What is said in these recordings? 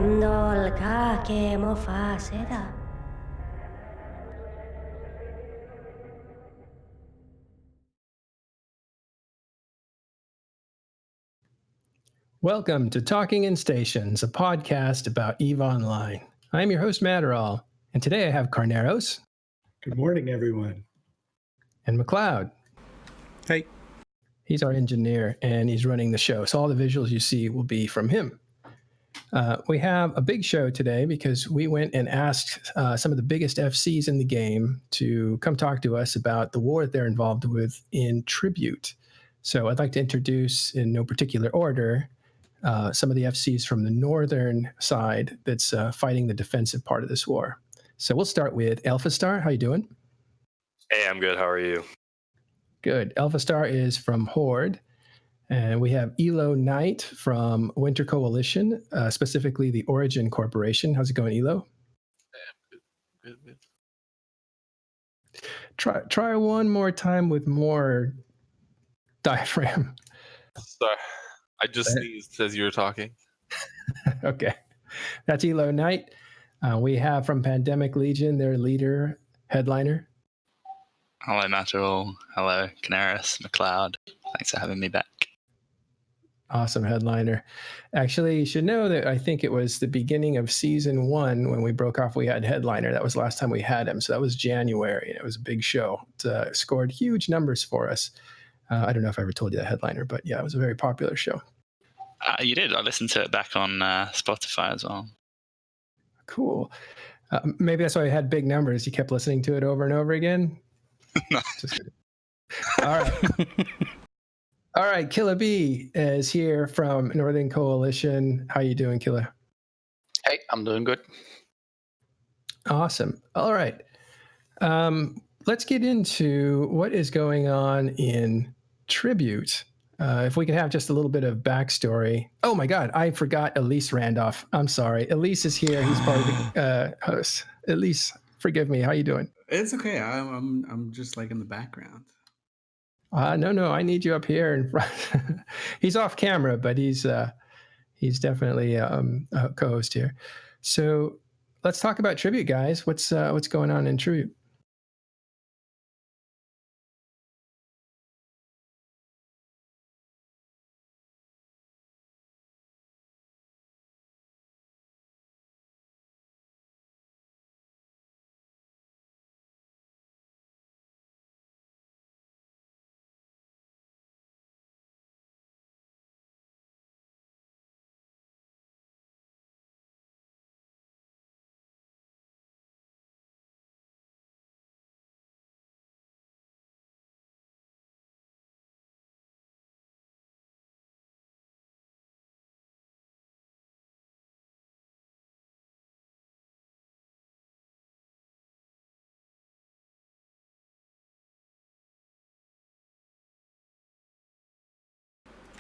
Emdol ka ke mo fa seda. Welcome to Talking in Stations, a podcast about EVE Online. I'm your host, Matterall, and today I have Carneros. Good morning, everyone. And McLeod. Hey. He's our engineer, and he's running the show, so all the visuals you see will be from him. We have a big show today because we went and asked some of the biggest FCs in the game to come talk to us about the war that they're involved with in Tribute. So I'd like to introduce, in no particular order, some of the FCs from the northern side that's fighting the defensive part of this war. So we'll start with Alphastar. How you doing? Hey, I'm good. How are you? Good. Alphastar is from Horde. And we have Elo Knight from Winter Coalition, specifically the Origin Corporation. How's it going, Elo? Good. Try one more time with more diaphragm. Sorry, I just sneezed as you were talking. Okay. That's Elo Knight. We have from Pandemic Legion, their leader, Hedliner. Hello, Matterall. Hello, Canaris, McLeod. Thanks for having me back. Awesome, Hedliner. Actually, you should know that I think it was the beginning of season 1 when we broke off, we had Hedliner. That was the last time we had him. So that was January. It was a big show. It scored huge numbers for us. I don't know if I ever told you that, Hedliner, but yeah, it was a very popular show. You did. I listened to it back on Spotify as well. Cool. Maybe that's why I had big numbers. You kept listening to it over and over again? No. Just kidding. All right. All right. Killah Bee is here from Northern Coalition. How you doing, Killah? Hey, I'm doing good. Awesome. All right. Let's get into what is going on in Tribute. If we could have just a little bit of backstory. Oh my God, I forgot Elise Randolph. I'm sorry. Elise is here. He's part of the host. Elise, forgive me. How you doing? It's okay. I'm just like in the background. No, I need you up here in front. He's off camera, but he's definitely a co-host here. So let's talk about Tribute, guys. What's going on in Tribute?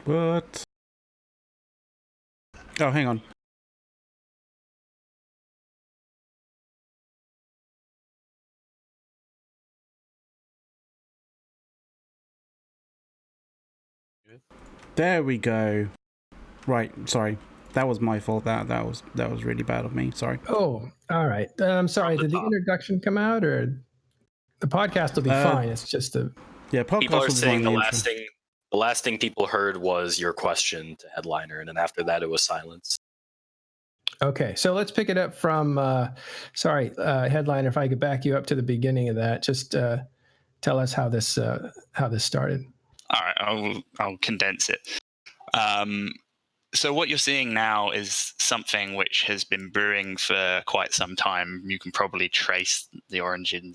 What? Oh, hang on. There we go. Right, sorry. That was my fault. That was really bad of me. Sorry. Oh, all right. I'm sorry. Did the introduction come out, or the podcast will be fine? It's just the podcast. People are saying the last thing people heard was your question to Hedliner, and then after that, it was silence. Okay, so let's pick it up from. Hedliner. If I could back you up to the beginning of that, just tell us how this started. All right, I'll condense it. So what you're seeing now is something which has been brewing for quite some time. You can probably trace the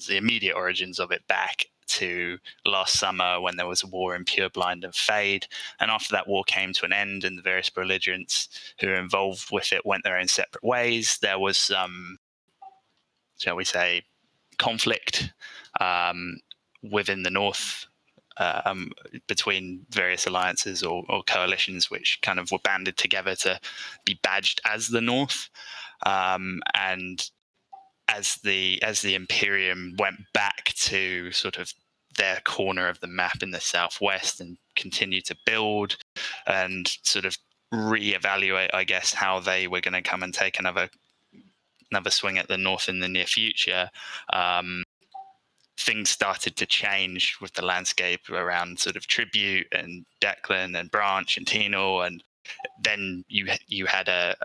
immediate origins of it back to last summer when there was a war in Pureblind and Fade. And after that war came to an end and the various belligerents who were involved with it went their own separate ways, there was some, shall we say, conflict within the North between various alliances or coalitions which kind of were banded together to be badged as the North. And as the Imperium went back to sort of their corner of the map in the southwest and continued to build and sort of reevaluate, I guess, how they were going to come and take another swing at the North in the near future, things started to change with the landscape around sort of Tribute and Declan and Branch and Tenor, and then you had a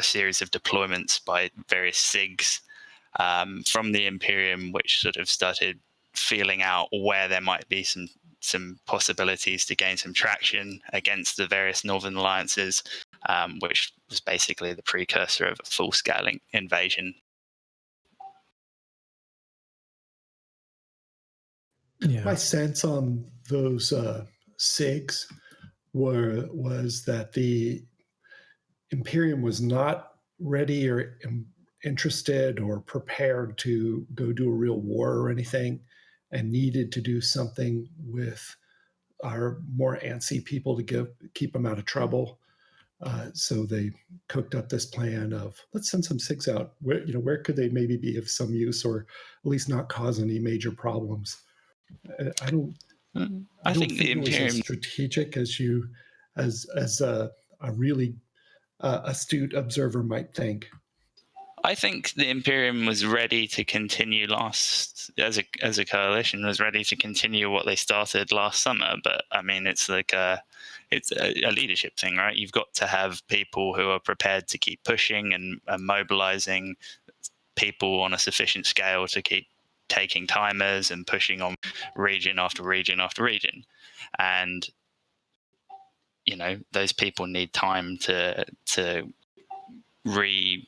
series of deployments by various SIGs from the Imperium, which sort of started feeling out where there might be some possibilities to gain some traction against the various Northern alliances, which was basically the precursor of a full-scale invasion. Yeah. My sense on those SIGs was that the Imperium was not ready or interested or prepared to go do a real war or anything, and needed to do something with our more antsy people to keep them out of trouble. So they cooked up this plan of, let's send some SIGs out. Where could they maybe be of some use, or at least not cause any major problems? I don't think the it was Imperium, as strategic as a really astute observer might think. I think the Imperium was ready to continue as a coalition, was ready to continue what they started last summer. But I mean, it's like it's a leadership thing, right? You've got to have people who are prepared to keep pushing and mobilizing people on a sufficient scale to keep taking timers and pushing on region after region after region. And those people need time to regroup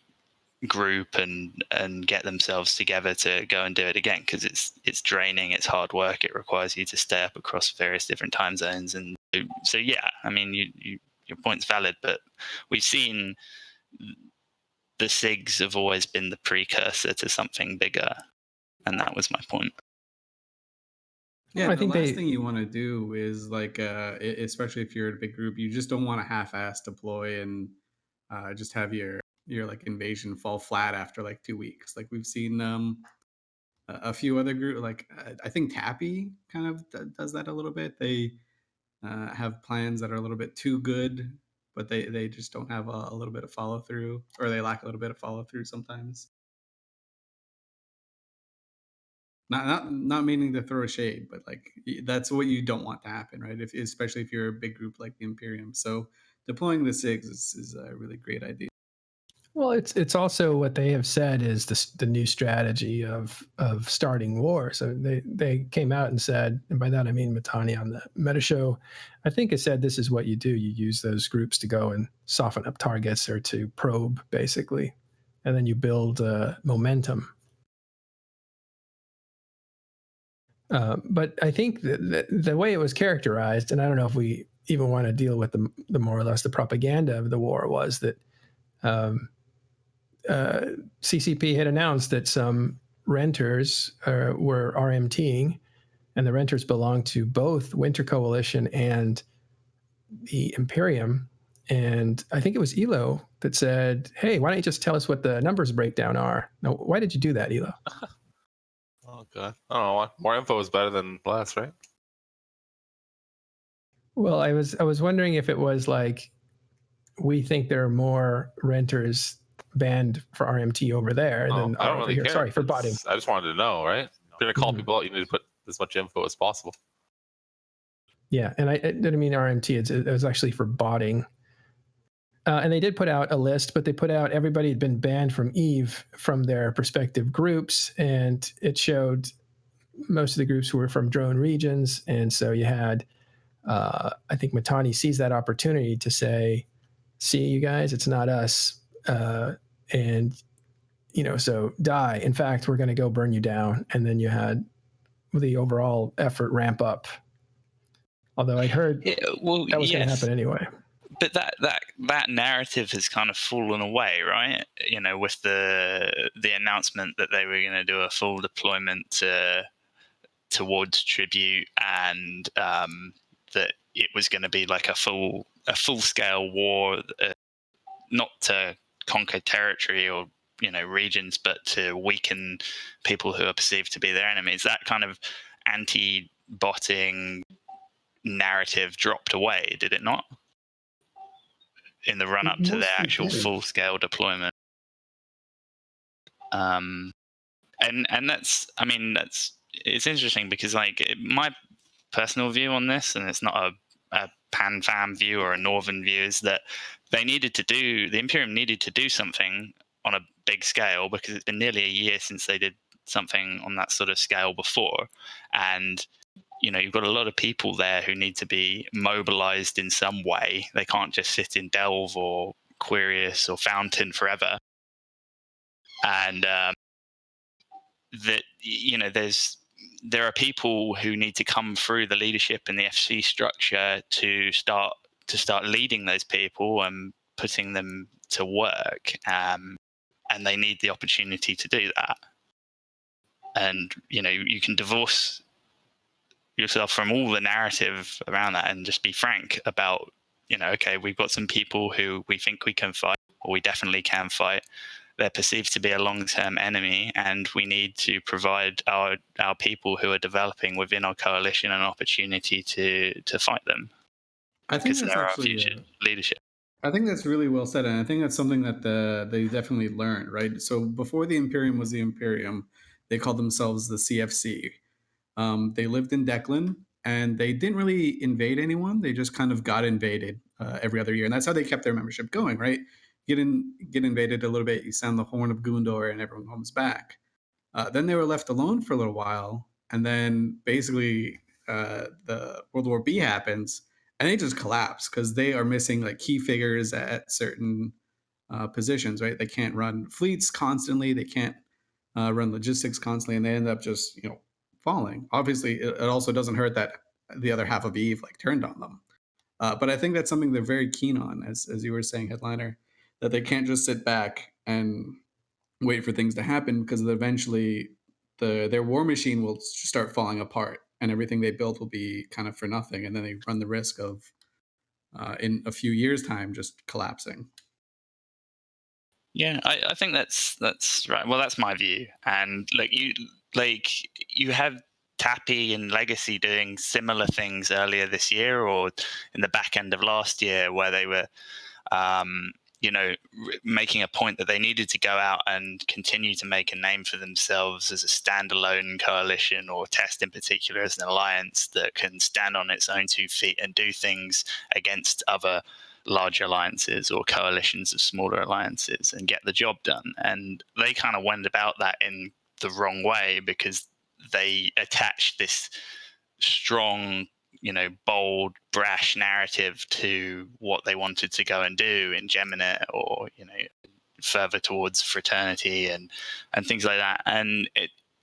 and get themselves together to go and do it again, because it's draining, it's hard work, it requires you to stay up across various different time zones. And so yeah, I mean, your point's valid, but we've seen the SIGs have always been the precursor to something bigger, and that was my point. Yeah, I the think last thing you want to do is especially if you're in a big group, you just don't want to half-ass deploy and just have your like invasion fall flat after like 2 weeks. Like we've seen a few other groups, like I think Tappy kind of does that a little bit. They have plans that are a little bit too good, but they just don't have a little bit of follow through, or they lack a little bit of follow through sometimes. Not meaning to throw shade, but like that's what you don't want to happen, right? Especially if you're a big group like the Imperium. So deploying the SIGs is a really great idea. Well, it's also what they have said is the new strategy of starting war. So they came out and said, and by that I mean Matani on the Meta Show, I think it said this is what you do. You use those groups to go and soften up targets or to probe, basically, and then you build momentum. But I think the way it was characterized, and I don't know if we even want to deal with the more or less the propaganda of the war, was that CCP had announced that some renters were RMTing, and the renters belonged to both Winter Coalition and the Imperium. And I think it was Elo that said, hey, why don't you just tell us what the numbers breakdown are? Now, why did you do that, Elo? Oh, God. I don't know. More info is better than less, right? Well, I was wondering if it was like, we think there are more renters banned for RMT over there than I don't over really here. care. Sorry, for botting. I just wanted to know, right? If you're going to call people out, you need to put as much info as possible. Yeah, and I didn't mean RMT. It was actually for botting. And they did put out a list, but they put out everybody had been banned from EVE from their respective groups, and it showed most of the groups were from drone regions. And so you had, I think Matani sees that opportunity to say, see, you guys, it's not us. And, so die. In fact, we're going to go burn you down. And then you had the overall effort ramp up. Although I'd heard that was going to happen anyway. But that narrative has kind of fallen away, right? With the announcement that they were going to do a full deployment towards Tribute, and that it was going to be like a full scale war, not to conquer territory or regions, but to weaken people who are perceived to be their enemies. That kind of anti-botting narrative dropped away, did it not? in the run up to their Mostly actual did. full scale deployment. And that's, I mean, it's interesting because like my personal view on this, and it's not a pan fam view or a northern view, is that the Imperium needed to do something on a big scale because it's been nearly a year since they did something on that sort of scale before. And you've got a lot of people there who need to be mobilized in some way. They can't just sit in Delve or Quirius or Fountain forever. And that there are people who need to come through the leadership and the FC structure to start leading those people and putting them to work, and they need the opportunity to do that. And you can divorce yourself from all the narrative around that and just be frank about, okay, we've got some people who we think we can fight, or we definitely can fight. They're perceived to be a long-term enemy, and we need to provide our people who are developing within our coalition an opportunity to fight them. I think Because that's they're our actually future leadership. I think that's really well said, and I think that's something that they definitely learned, right? So before the Imperium was the Imperium, they called themselves the CFC. They lived in Declan, and they didn't really invade anyone. They just kind of got invaded every other year, and that's how they kept their membership going, right? Get invaded a little bit, you sound the horn of Gundor, and everyone comes back. Then they were left alone for a little while, and then basically the World War B happens, and they just collapse because they are missing like key figures at certain positions, right? They can't run fleets constantly, they can't run logistics constantly, and they end up just falling. Obviously, it also doesn't hurt that the other half of Eve like turned on them. But I think that's something they're very keen on, as you were saying, Hedliner, that they can't just sit back and wait for things to happen, because eventually their war machine will start falling apart and everything they built will be kind of for nothing, and then they run the risk of in a few years' time just collapsing. Yeah, I think that's right. Well, that's my view. And you have Tappy and Legacy doing similar things earlier this year or in the back end of last year, where they were making a point that they needed to go out and continue to make a name for themselves as a standalone coalition, or Test in particular as an alliance that can stand on its own 2 feet and do things against other large alliances or coalitions of smaller alliances and get the job done. And they kind of went about that in the wrong way, because they attached this strong, bold, brash narrative to what they wanted to go and do in Geminate, or further towards Fraternity and things like that. And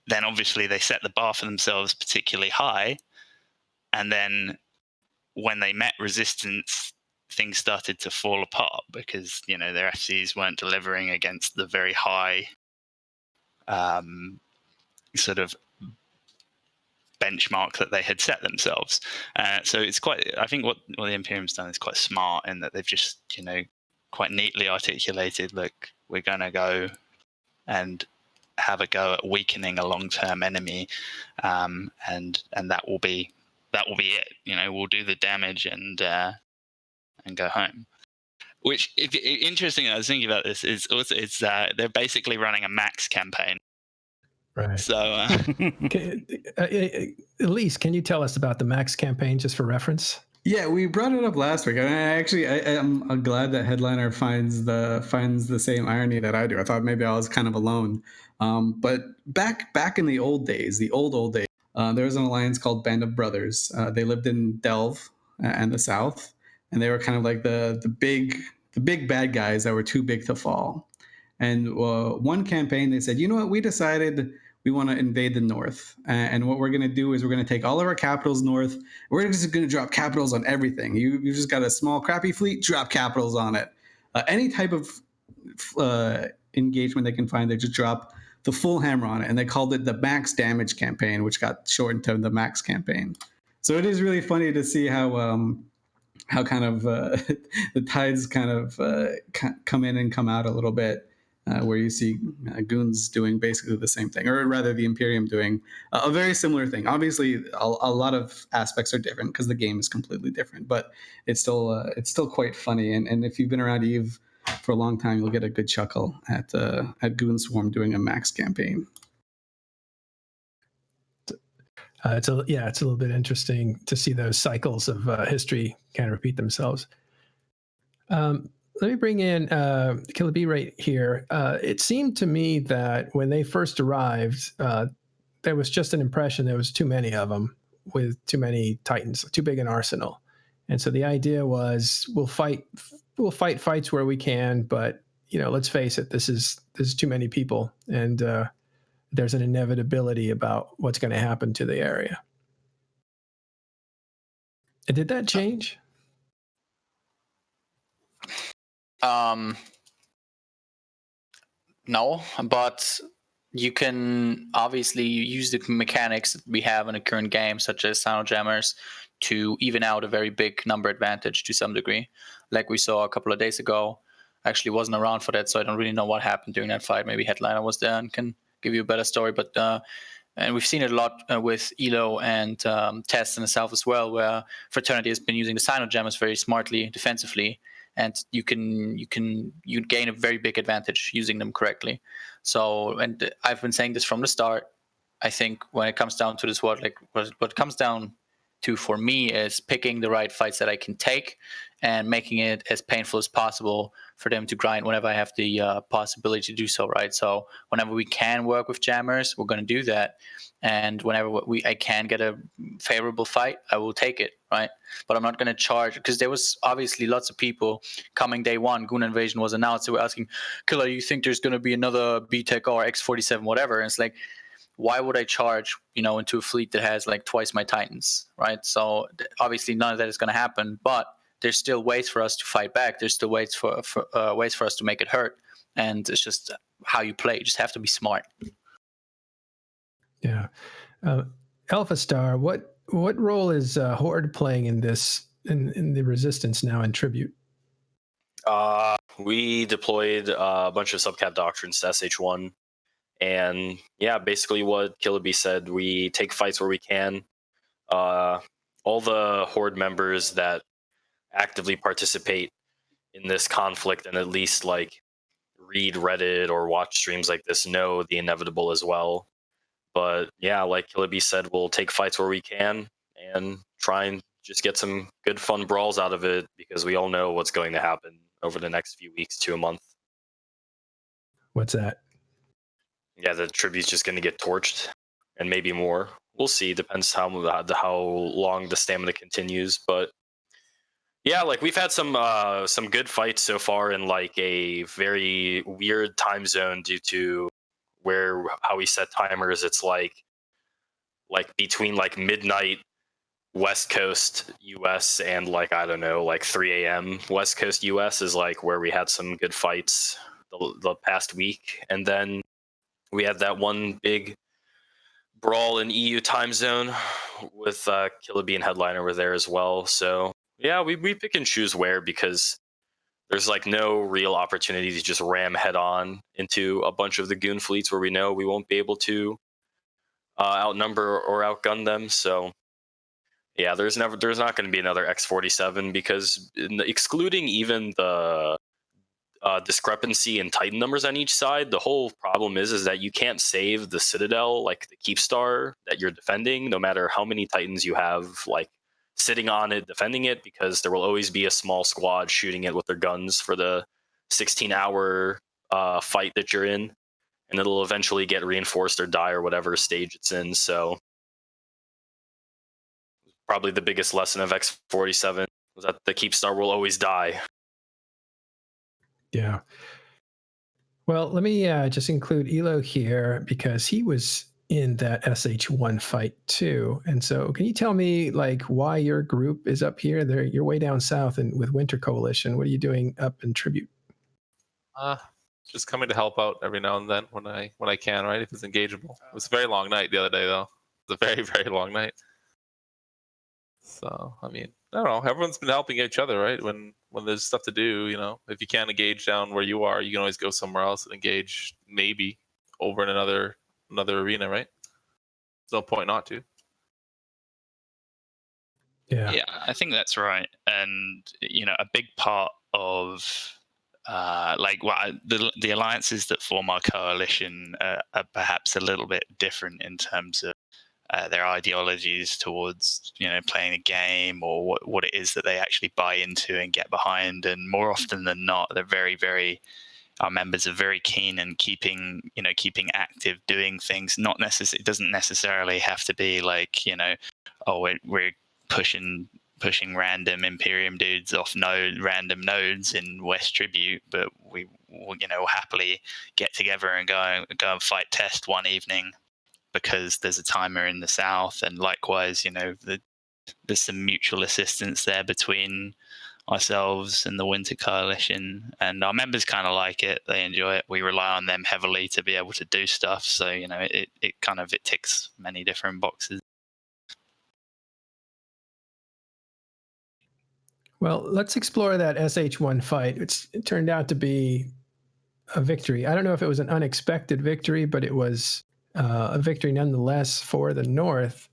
then obviously they set the bar for themselves particularly high, and then when they met Resistance, things started to fall apart because their FCs weren't delivering against the very high sort of benchmark that they had set themselves. So it's I think what the Imperium's done is quite smart, in that they've just quite neatly articulated, look, we're going to go and have a go at weakening a long-term enemy, and that will be it. We'll do the damage and go home. Which, interesting, I was thinking about this, is also they're basically running a max campaign. Right. So, Elise, can you tell us about the Max campaign just for reference? Yeah, we brought it up last week, and I'm glad that Hedliner finds the same irony that I do. I thought maybe I was kind of alone, but back in the old days, there was an alliance called Band of Brothers. They lived in Delve and the South, and they were kind of like the big bad guys that were too big to fall. And one campaign, they said, you know what, we decided we want to invade the north. And what we're going to do is we're going to take all of our capitals north. We're just going to drop capitals on everything. You just got a small, crappy fleet, drop capitals on it. Any type of engagement they can find, they just drop the full hammer on it. And they called it the Max Damage Campaign, which got shortened to the Max Campaign. So it is really funny to see how kind of the tides kind of come in and come out a little bit. where you see goons doing basically the same thing, or rather the Imperium doing a very similar thing. Obviously, a lot of aspects are different because the game is completely different, but it's still quite funny. And if you've been around EVE for a long time, you'll get a good chuckle at Goon Swarm doing a max campaign. It's a little bit interesting to see those cycles of history kind of repeat themselves. Let me bring in Killah Bee right here. It seemed to me that when they first arrived, there was just an impression there was too many of them with too many Titans, too big an arsenal. And so the idea was we'll fight fights where we can, but let's face it, this is too many people, and there's an inevitability about what's going to happen to the area. And did that change? No, but you can obviously use the mechanics that we have in the current game, such as Sino Jammers, to even out a very big number advantage to some degree. Like we saw a couple of days ago. I actually wasn't around for that, so I don't really know what happened during that fight. Maybe Hedliner was there and can give you a better story. But and we've seen it a lot with Elo and Test in itself as well, where Fraternity has been using the Sino Jammers very smartly defensively, and you gain a very big advantage using them correctly. So, and I've been saying this from the start. I think when it comes down to this, what it comes down to for me is picking the right fights that I can take and making it as painful as possible for them to grind whenever I have the possibility to do so, right? So whenever we can work with jammers, we're going to do that. And whenever I can get a favorable fight, I will take it, right? But I'm not going to charge, because there was obviously lots of people coming day one. Goon Invasion was announced. They were asking, Killah, you think there's going to be another BTEC or X47, whatever? And it's like, why would I charge, into a fleet that has like twice my Titans, right? So obviously none of that is going to happen, but there's still ways for us to fight back. There's still ways for us to make it hurt. And it's just how you play. You just have to be smart. Yeah. Alphastar, what role is Horde playing in this, in the Resistance now in Tribute? We deployed a bunch of subcap doctrines to SH1. And yeah, basically what Killah Bee said, we take fights where we can. All the Horde members that actively participate in this conflict and at least like read Reddit or watch streams like this know the inevitable as well. But yeah, like Killah Bee said, we'll take fights where we can and try and just get some good fun brawls out of it, because we all know what's going to happen over the next few weeks to a month. What's that? Yeah, the tribute's just going to get torched, and maybe more. We'll see. Depends how long the stamina continues. But yeah, like we've had some good fights so far in like a very weird time zone due to how we set timers. It's like between like midnight West Coast US and like, I don't know, like 3 a.m. West Coast US is like where we had some good fights the past week. And then we had that one big brawl in EU time zone with Killah Bee and Hedliner were there as well. So yeah, we pick and choose where, because there's like no real opportunity to just ram head on into a bunch of the goon fleets where we know we won't be able to outnumber or outgun them. So yeah, there's not going to be another X47, because excluding even the discrepancy in Titan numbers on each side, the whole problem is that you can't save the Citadel, like the Keepstar that you're defending, no matter how many Titans you have like sitting on it defending it, because there will always be a small squad shooting it with their guns for the 16-hour fight that you're in, and it'll eventually get reinforced or die or whatever stage it's in. So probably the biggest lesson of X47 was that the Keepstar will always die. Yeah. Well, let me just include Elo here, because he was in that SH1 fight too. And so can you tell me like why your group is up here? You're way down south and with Winter Coalition. What are you doing up in Tribute? Just coming to help out every now and then when I can, right? If it's engageable. It was a very long night the other day though. It was a very, very long night. So I mean, I don't know. Everyone's been helping each other, right? When there's stuff to do, if you can't engage down where you are, you can always go somewhere else and engage maybe over in another arena, right? There's no point not to. Yeah, I think that's right. And a big part of the alliances that form our coalition are perhaps a little bit different in terms of their ideologies towards playing a game, or what it is that they actually buy into and get behind. And more often than not, they're very our members are very keen in keeping active, doing things. It doesn't necessarily have to be like we're pushing random Imperium dudes off random nodes in West Tribute, but we will happily get together and go and fight test one evening because there's a timer in the south. And likewise, there's some mutual assistance there between ourselves and the Winter Coalition, and our members kind of like it. They enjoy it. We rely on them heavily to be able to do stuff, so it ticks many different boxes. Well, let's explore that SH1 fight. It turned out to be a victory. I don't know if it was an unexpected victory, but it was a victory nonetheless for the North.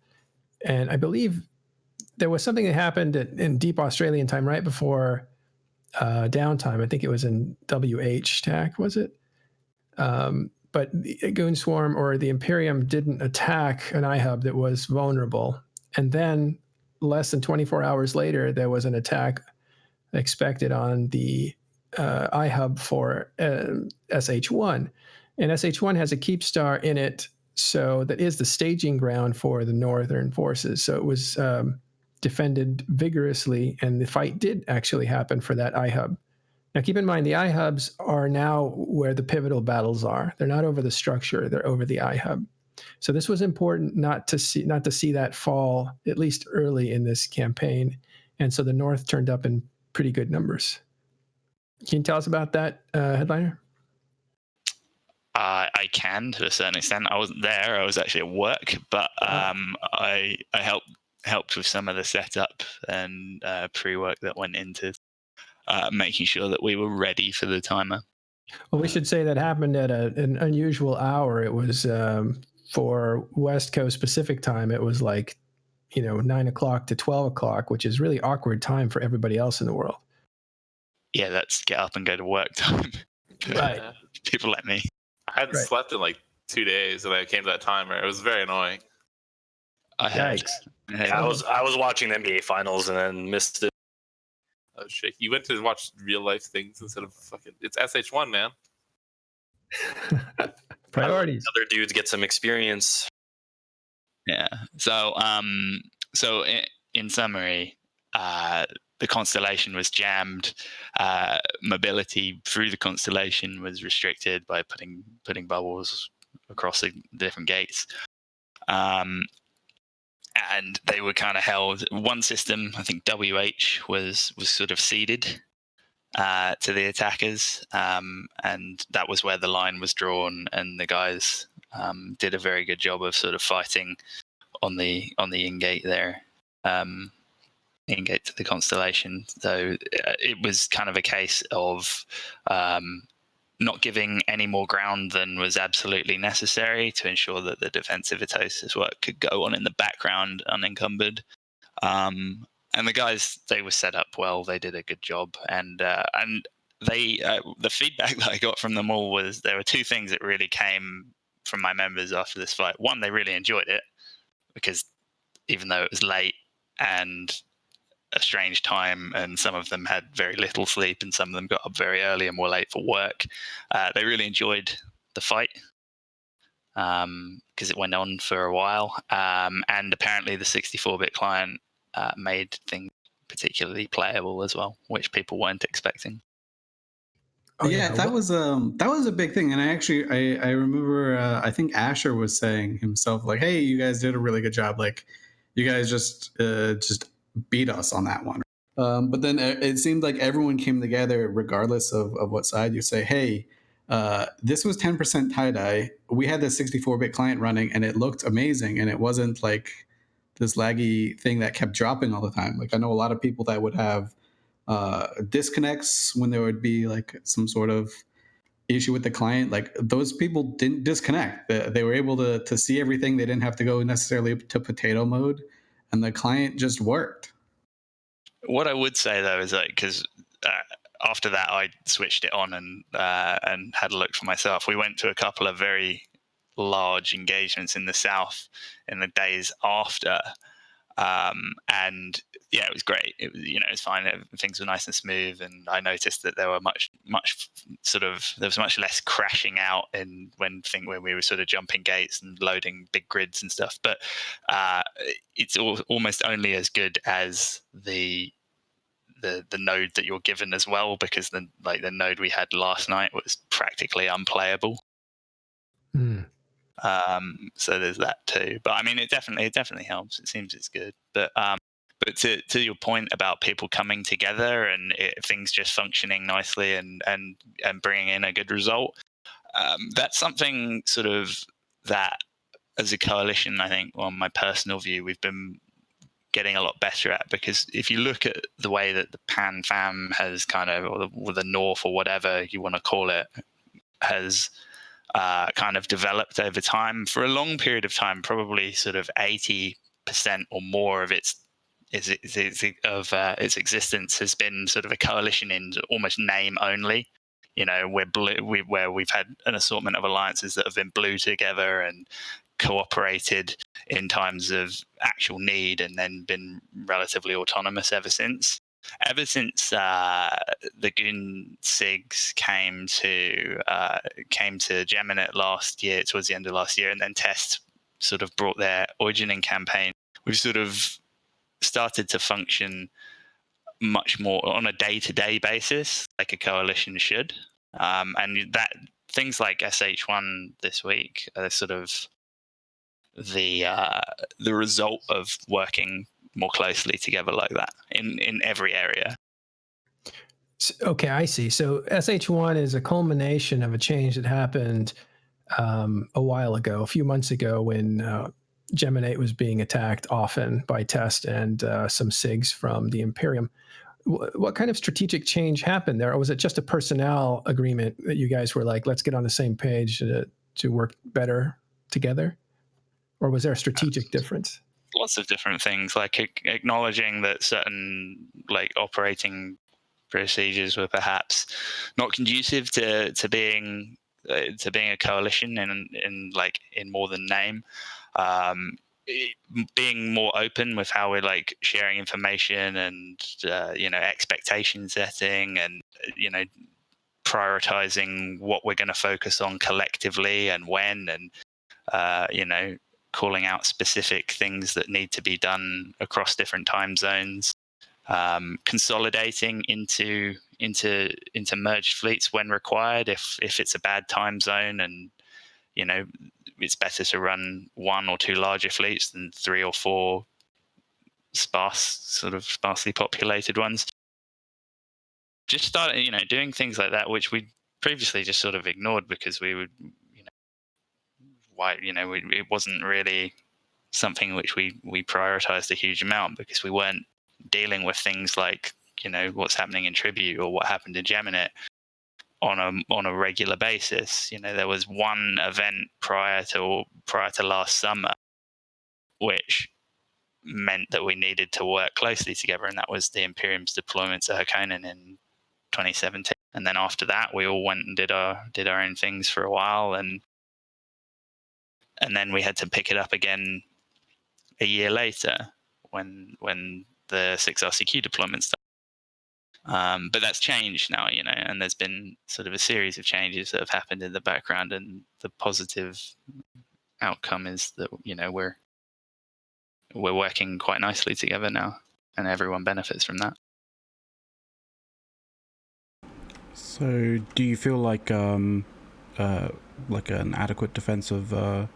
And I believe there was something that happened in deep Australian time right before downtime. I think it was in WH TAC, was it? But the Goon Swarm or the Imperium didn't attack an iHub that was vulnerable. And then less than 24 hours later, there was an attack expected on the iHub for SH1. And SH1 has a keep star in it, so that is the staging ground for the Northern forces. So it was defended vigorously, and the fight did actually happen for that iHub. Now, keep in mind, the iHubs are now where the pivotal battles are. They're not over the structure; they're over the iHub. So this was important not to see that fall, at least early in this campaign. And so the North turned up in pretty good numbers. Can you tell us about that, Hedliner? I can, to a certain extent. I wasn't there. I was actually at work, but I helped with some of the setup and pre-work that went into making sure that we were ready for the timer. Well, we should say that happened at an unusual hour. It was for West Coast Pacific time. It was like 9 o'clock to 12 o'clock, which is really awkward time for everybody else in the world. Yeah, that's get up and go to work time. Right. People like me. I hadn't slept in like 2 days, and I came to that timer. It was very annoying. Yikes! Yeah, I was watching the NBA finals and then missed it. Oh shit! You went to watch real life things instead of fucking. It's SH1, man. Priorities. Other dudes get some experience. Yeah. So, in summary, the constellation was jammed. Mobility through the constellation was restricted by putting bubbles across the different gates. And they were kind of held. One system, I think WH, was sort of ceded to the attackers, and that was where the line was drawn. And the guys did a very good job of sort of fighting on the in-gate there, in-gate to the constellation. So it was kind of a case of not giving any more ground than was absolutely necessary to ensure that the defensive Atosis work could go on in the background unencumbered. And the guys, they were set up well. They did a good job. And they the feedback that I got from them all was there were two things that really came from my members after this fight. One, they really enjoyed it, because even though it was late and a strange time, and some of them had very little sleep, and some of them got up very early and were late for work, they really enjoyed the fight because it went on for a while. And apparently the 64-bit client made things particularly playable as well, which people weren't expecting. Oh, yeah, that was a big thing. And I remember I think Asher was saying himself, like, hey, you guys did a really good job. Like, you guys just beat us on that one. But then it seemed like everyone came together regardless of what side. You say, hey, this was 10% tie-dye. We had the 64-bit client running and it looked amazing, and it wasn't like this laggy thing that kept dropping all the time. Like I know a lot of people that would have disconnects when there would be like some sort of issue with the client. Like those people didn't disconnect. They were able to see everything. They didn't have to go necessarily to potato mode, and the client just worked. What I would say though is like, because after that I switched it on and had a look for myself. We went to a couple of very large engagements in the south in the days after, and yeah, it was great. It was, you know, it's fine. Things were nice and smooth, and I noticed that there were much there was much less crashing out in when we were sort of jumping gates and loading big grids and stuff. But it's almost only as good as the node that you're given as well, because the node we had last night was practically unplayable. So there's that too. But I mean, it definitely helps. It seems it's good. But to your point about people coming together and things just functioning nicely and bringing in a good result, that's something sort of that as a coalition, I think, on my personal view, we've been getting a lot better at. Because if you look at the way that the Pan Fam has kind of, or the North or whatever you want to call it, has kind of developed over time for a long period of time, probably sort of 80% or more of its existence has been sort of a coalition in almost name only. You know, where we've had an assortment of alliances that have been blue together and cooperated in times of actual need, and then been relatively autonomous ever since. Ever since the Goon Sigs came to Geminet last year, towards the end of last year, and then Test sort of brought their Origining campaign, we've sort of started to function much more on a day-to-day basis, like a coalition should. And that things like SH1 this week are sort of the result of working more closely together like that in every area. Okay, I see. So SH1 is a culmination of a change that happened a while ago, a few months ago, when Geminate was being attacked often by Test and some SIGs from the Imperium. What kind of strategic change happened there? Or was it just a personnel agreement that you guys were like, let's get on the same page to work better together? Or was there a strategic difference? Lots of different things, like acknowledging that certain like operating procedures were perhaps not conducive to being a coalition in more than name. Being more open with how we're like sharing information and expectation setting, and prioritizing what we're going to focus on collectively and when, and calling out specific things that need to be done across different time zones, consolidating into merged fleets when required if it's a bad time zone, and it's better to run one or two larger fleets than three or four sparsely populated ones. Just started, doing things like that, which we previously just sort of ignored because we would, it wasn't really something which we prioritized a huge amount, because we weren't dealing with things like, what's happening in Tribute or what happened in Geminet on a regular basis. There was one event prior to last summer which meant that we needed to work closely together, and that was the Imperium's deployment to Harkonnen in 2017. And then after that, we all went and did our own things for a while, and then we had to pick it up again a year later when the 6RCQ deployment started. But that's changed now, and there's been sort of a series of changes that have happened in the background, and the positive outcome is that we're working quite nicely together now, and everyone benefits from that. So, do you feel like an adequate defense of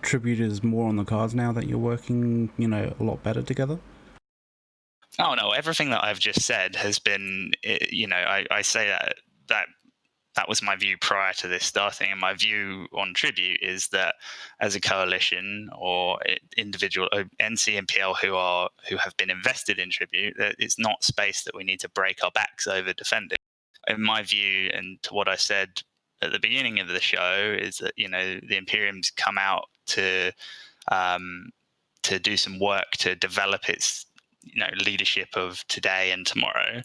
Tribute is more on the cards now that you're working, a lot better together? Oh no, everything that I've just said has been, I say that that was my view prior to this starting, and my view on Tribute is that as a coalition or individual NC and PL who have been invested in Tribute, that it's not space that we need to break our backs over defending. In my view, and to what I said at the beginning of the show, is that the Imperium's come out to do some work to develop its leadership of today and tomorrow,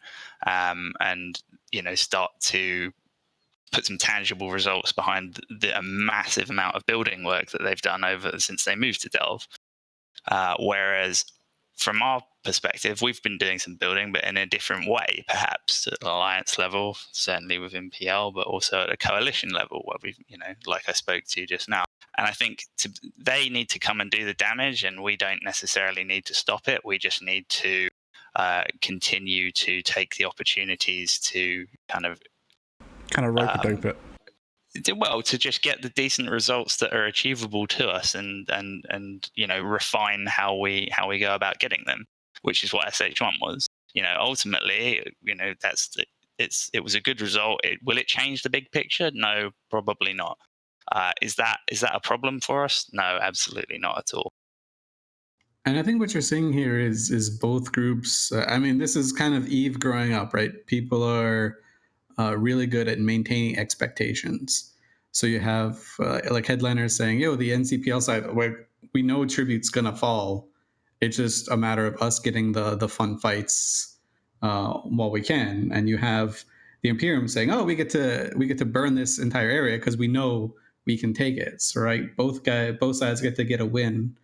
and start to put some tangible results behind the massive amount of building work that they've done since they moved to Delve. Whereas from our perspective, we've been doing some building, but in a different way, perhaps at an alliance level, certainly within PL, but also at a coalition level where we've, like I spoke to just now. And I think they need to come and do the damage, and we don't necessarily need to stop it. We just need to continue to take the opportunities to kind of rope-a-dope it. Well, to just get the decent results that are achievable to us, and refine how we go about getting them, which is what SH1 was. Ultimately, it was a good result. Will it change the big picture? No, probably not. Is that a problem for us? No, absolutely not at all. And I think what you're seeing here is both groups. This is kind of EVE growing up, right? People are really good at maintaining expectations. So you have like Hedliner saying, the NCPL side, we know Tribute's gonna fall. It's just a matter of us getting the fun fights while we can. And you have the Imperium saying, we get to burn this entire area because we know we can take it. So, right, both sides get a win,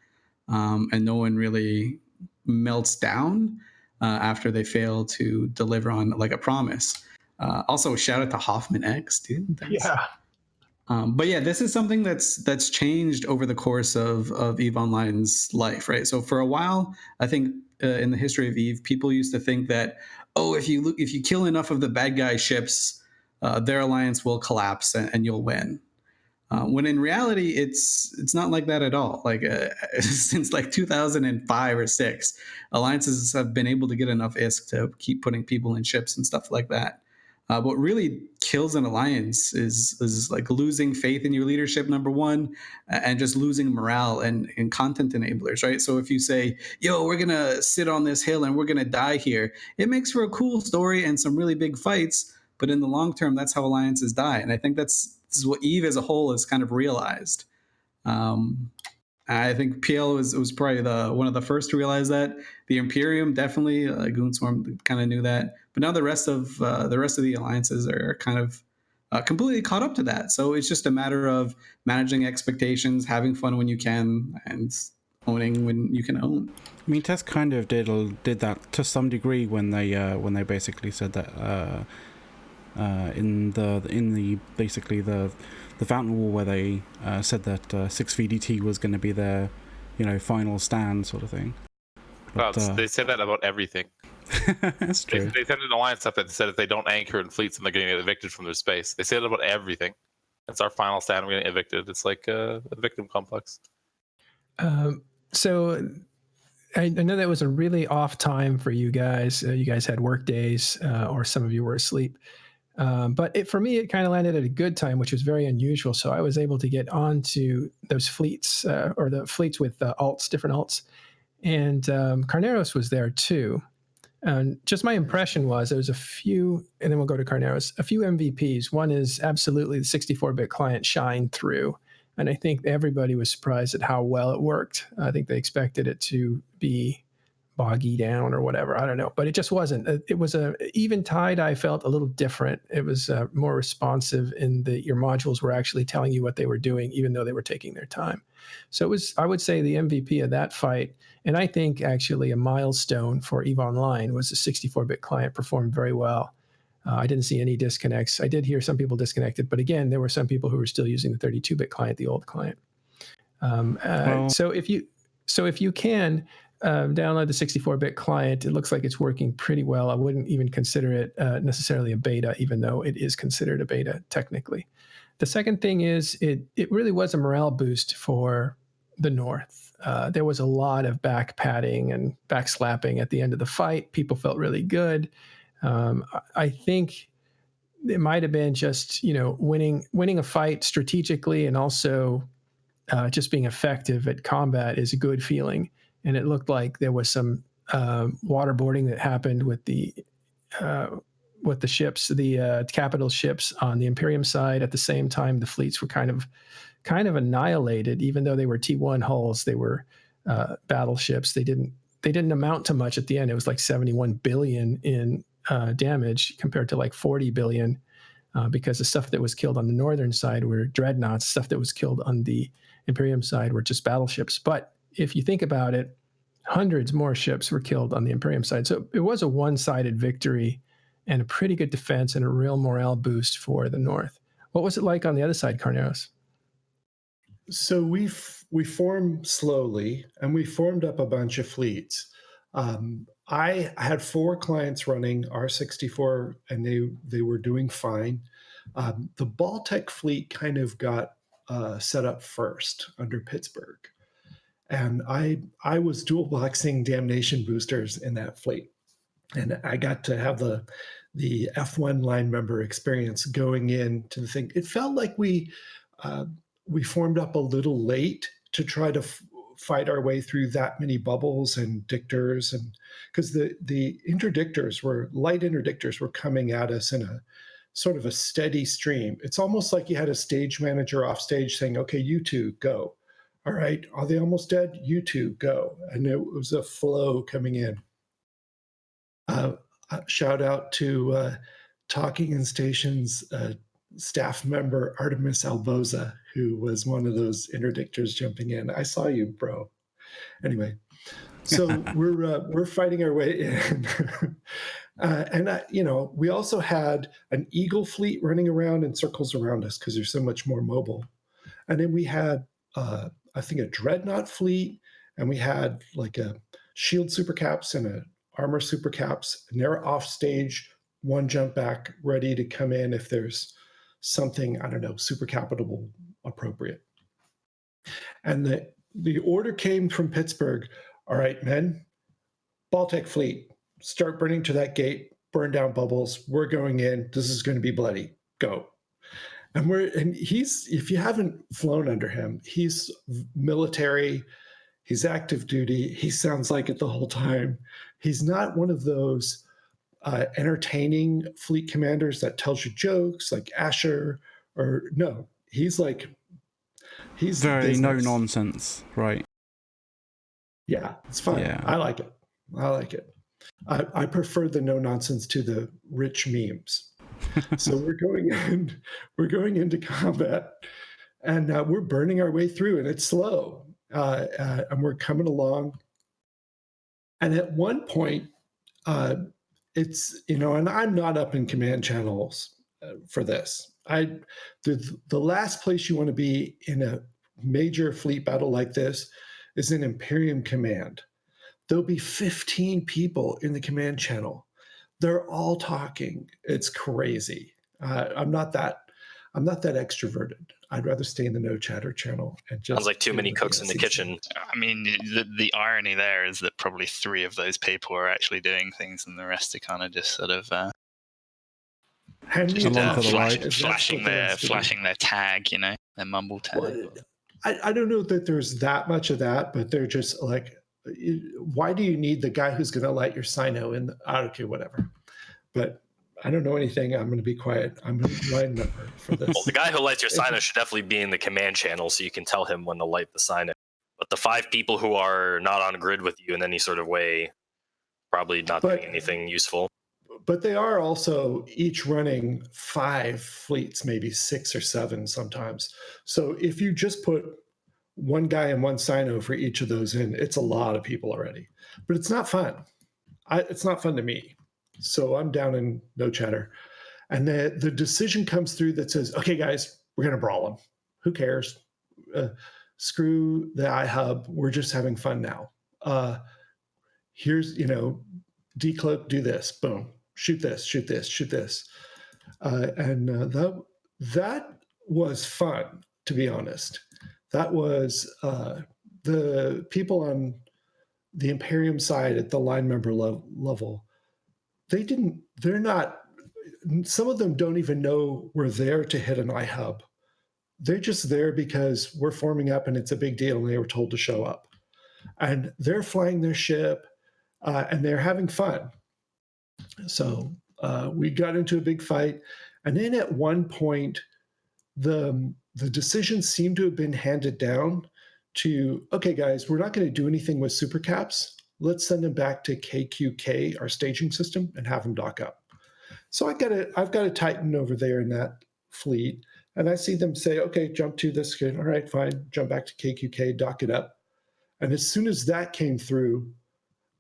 and no one really melts down after they fail to deliver on like a promise. Also, shout out to Hoffman X, dude. Yeah. But yeah, this is something that's changed over the course of EVE Online's life, right? So for a while, I think in the history of EVE, people used to think that, if you kill enough of the bad guy ships, their alliance will collapse and you'll win. When in reality, it's not like that at all. Like since like 2005 or 6, alliances have been able to get enough ISK to keep putting people in ships and stuff like that. What really kills an alliance is like losing faith in your leadership, number one, and just losing morale and content enablers, right? So if you say, we're going to sit on this hill and we're going to die here, it makes for a cool story and some really big fights. But in the long term, that's how alliances die. And I think this is what EVE as a whole has kind of realized. I think PL was probably one of the first to realize that. The Imperium definitely, Goonswarm kind of knew that, but now the rest of the alliances are kind of completely caught up to that. So it's just a matter of managing expectations, having fun when you can, and owning when you can own. I mean, TES kind of did that to some degree when they basically said that in the Fountain War, where they said that 6VDT was going to be their, final stand sort of thing. But, they say that about everything. That's true. They said in alliance stuff that said if they don't anchor in fleets, then they're getting evicted from their space. They say that about everything. It's our final stand. We're getting evicted. It's like a victim complex. So I know that was a really off time for you guys. You guys had work days, or some of you were asleep. But for me, it kind of landed at a good time, which was very unusual. So I was able to get onto those fleets, or the fleets with different alts. And Carneros was there too. And just my impression was there was a few, and then we'll go to Carneros, a few MVPs. One is absolutely the 64-bit client shined through. And I think everybody was surprised at how well it worked. I think they expected it to be boggy down or whatever. I don't know, but it just wasn't. It was even tide. I felt a little different. It was more responsive in that your modules were actually telling you what they were doing, even though they were taking their time. So it was, I would say, the MVP of that fight. And I think actually a milestone for EVE Online was the 64-bit client performed very well. I didn't see any disconnects. I did hear some people disconnected, but again, there were some people who were still using the 32-bit client, the old client. So if you can download the 64-bit client, it looks like it's working pretty well. I wouldn't even consider it necessarily a beta, even though it is considered a beta technically. The second thing is it really was a morale boost for the North. There was a lot of back patting and back slapping at the end of the fight. People felt really good. I think it might have been just, winning a fight strategically and also just being effective at combat is a good feeling. And it looked like there was some waterboarding that happened with the ships, the capital ships on the Imperium side. At the same time, the fleets were kind of annihilated, even though they were T1 hulls. They were battleships. They didn't amount to much at the end. It was like 71 billion in damage compared to like 40 billion, because the stuff that was killed on the northern side were dreadnoughts. Stuff that was killed on the Imperium side were just battleships. But if you think about it, hundreds more ships were killed on the Imperium side. So it was a one-sided victory and a pretty good defense and a real morale boost for the North. What was it like on the other side, Carneros? So we formed slowly, and we formed up a bunch of fleets. I had 4 clients running R64, and they were doing fine. The Baltic fleet kind of got set up first under Pittsburgh, and I was dual boxing damnation boosters in that fleet, and I got to have the F1 line member experience going into the thing. It felt like we formed up a little late to try to fight our way through that many bubbles and dictors, and because the light interdictors were coming at us in a sort of a steady stream. It's almost like you had a stage manager off stage saying, okay, you two go. All right, are they almost dead? You two go. And it was a flow coming in. Shout out to Talking in Stations staff member Artemis Alboza, who was one of those interdictors jumping in. I saw you, bro. Anyway, so we're fighting our way in. And we also had an Eagle fleet running around in circles around us because they're so much more mobile. And then we had, I think, a Dreadnought fleet, and we had like a Shield Supercaps and a Armor Supercaps, and they're off stage, one jump back, ready to come in if there's something, I don't know, super capital appropriate. And the order came from Pittsburgh. All right, men, Baltic fleet, start burning to that gate, burn down bubbles. We're going in. This is going to be bloody. Go. And he's, if you haven't flown under him, he's military, he's active duty. He sounds like it the whole time. He's not one of those entertaining fleet commanders that tells you jokes like Asher, or no, he's very no nonsense, right? Yeah, it's fun. Yeah. I like it. I prefer the no nonsense to the rich memes. So we're going into combat, and we're burning our way through, and it's slow, and we're coming along. And at one point, it's, and I'm not up in command channels for this. The last place you want to be in a major fleet battle like this is in Imperium Command. There'll be 15 people in the command channel. They're all talking. It's crazy. I'm not that extroverted. I'd rather stay in the no chatter channel. And just sounds like too many cooks in the kitchen. I mean, the irony there is that probably 3 of those people are actually doing things, and the rest are kind of just sort of flashing their tag, their mumble tag. Well, I don't know that there's that much of that, but they're just like, why do you need the guy who's going to light your Sino in? Okay, whatever. But I don't know anything. I'm going to be quiet. I'm going to line number for this. Well, the guy who lights your Sino should definitely be in the command channel, so you can tell him when to light the Sino. But the 5 people who are not on grid with you in any sort of way, probably not doing anything useful. But they are also each running 5 fleets, maybe 6 or 7 sometimes. So if you just put one guy and one Sino for each of those in, it's a lot of people already. But it's not fun. It's not fun to me. So I'm down in no chatter. And the decision comes through that says, okay, guys, we're going to brawl them. Who cares? Screw the iHub. We're just having fun now. Here's, decloak, do this. Boom. Shoot this, shoot this, shoot this. And that was fun, to be honest. That was the people on the Imperium side at the line member level. They're not some of them don't even know we're there to hit an iHub. They're just there because we're forming up and it's a big deal and they were told to show up. And they're flying their ship and they're having fun. So we got into a big fight. And then at one point, the decision seemed to have been handed down to, okay, guys, we're not going to do anything with super caps. Let's send them back to KQK, our staging system, and have them dock up. So I've got a Titan over there in that fleet. And I see them say, okay, jump to this. All right, fine. Jump back to KQK, dock it up. And as soon as that came through,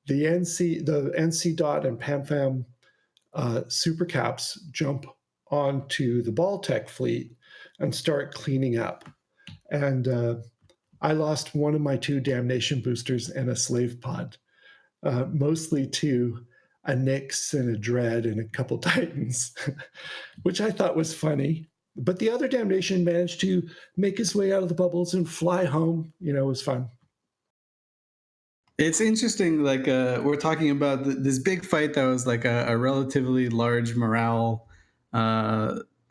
the NC Dot and PamFam super caps jump onto the Baltec fleet and start cleaning up. And I lost one of my 2 damnation boosters and a slave pod, mostly to a Nyx and a Dread and a couple Titans, which I thought was funny. But the other damnation managed to make his way out of the bubbles and fly home. You know, it was fun. It's interesting, like we're talking about this big fight that was like a relatively large morale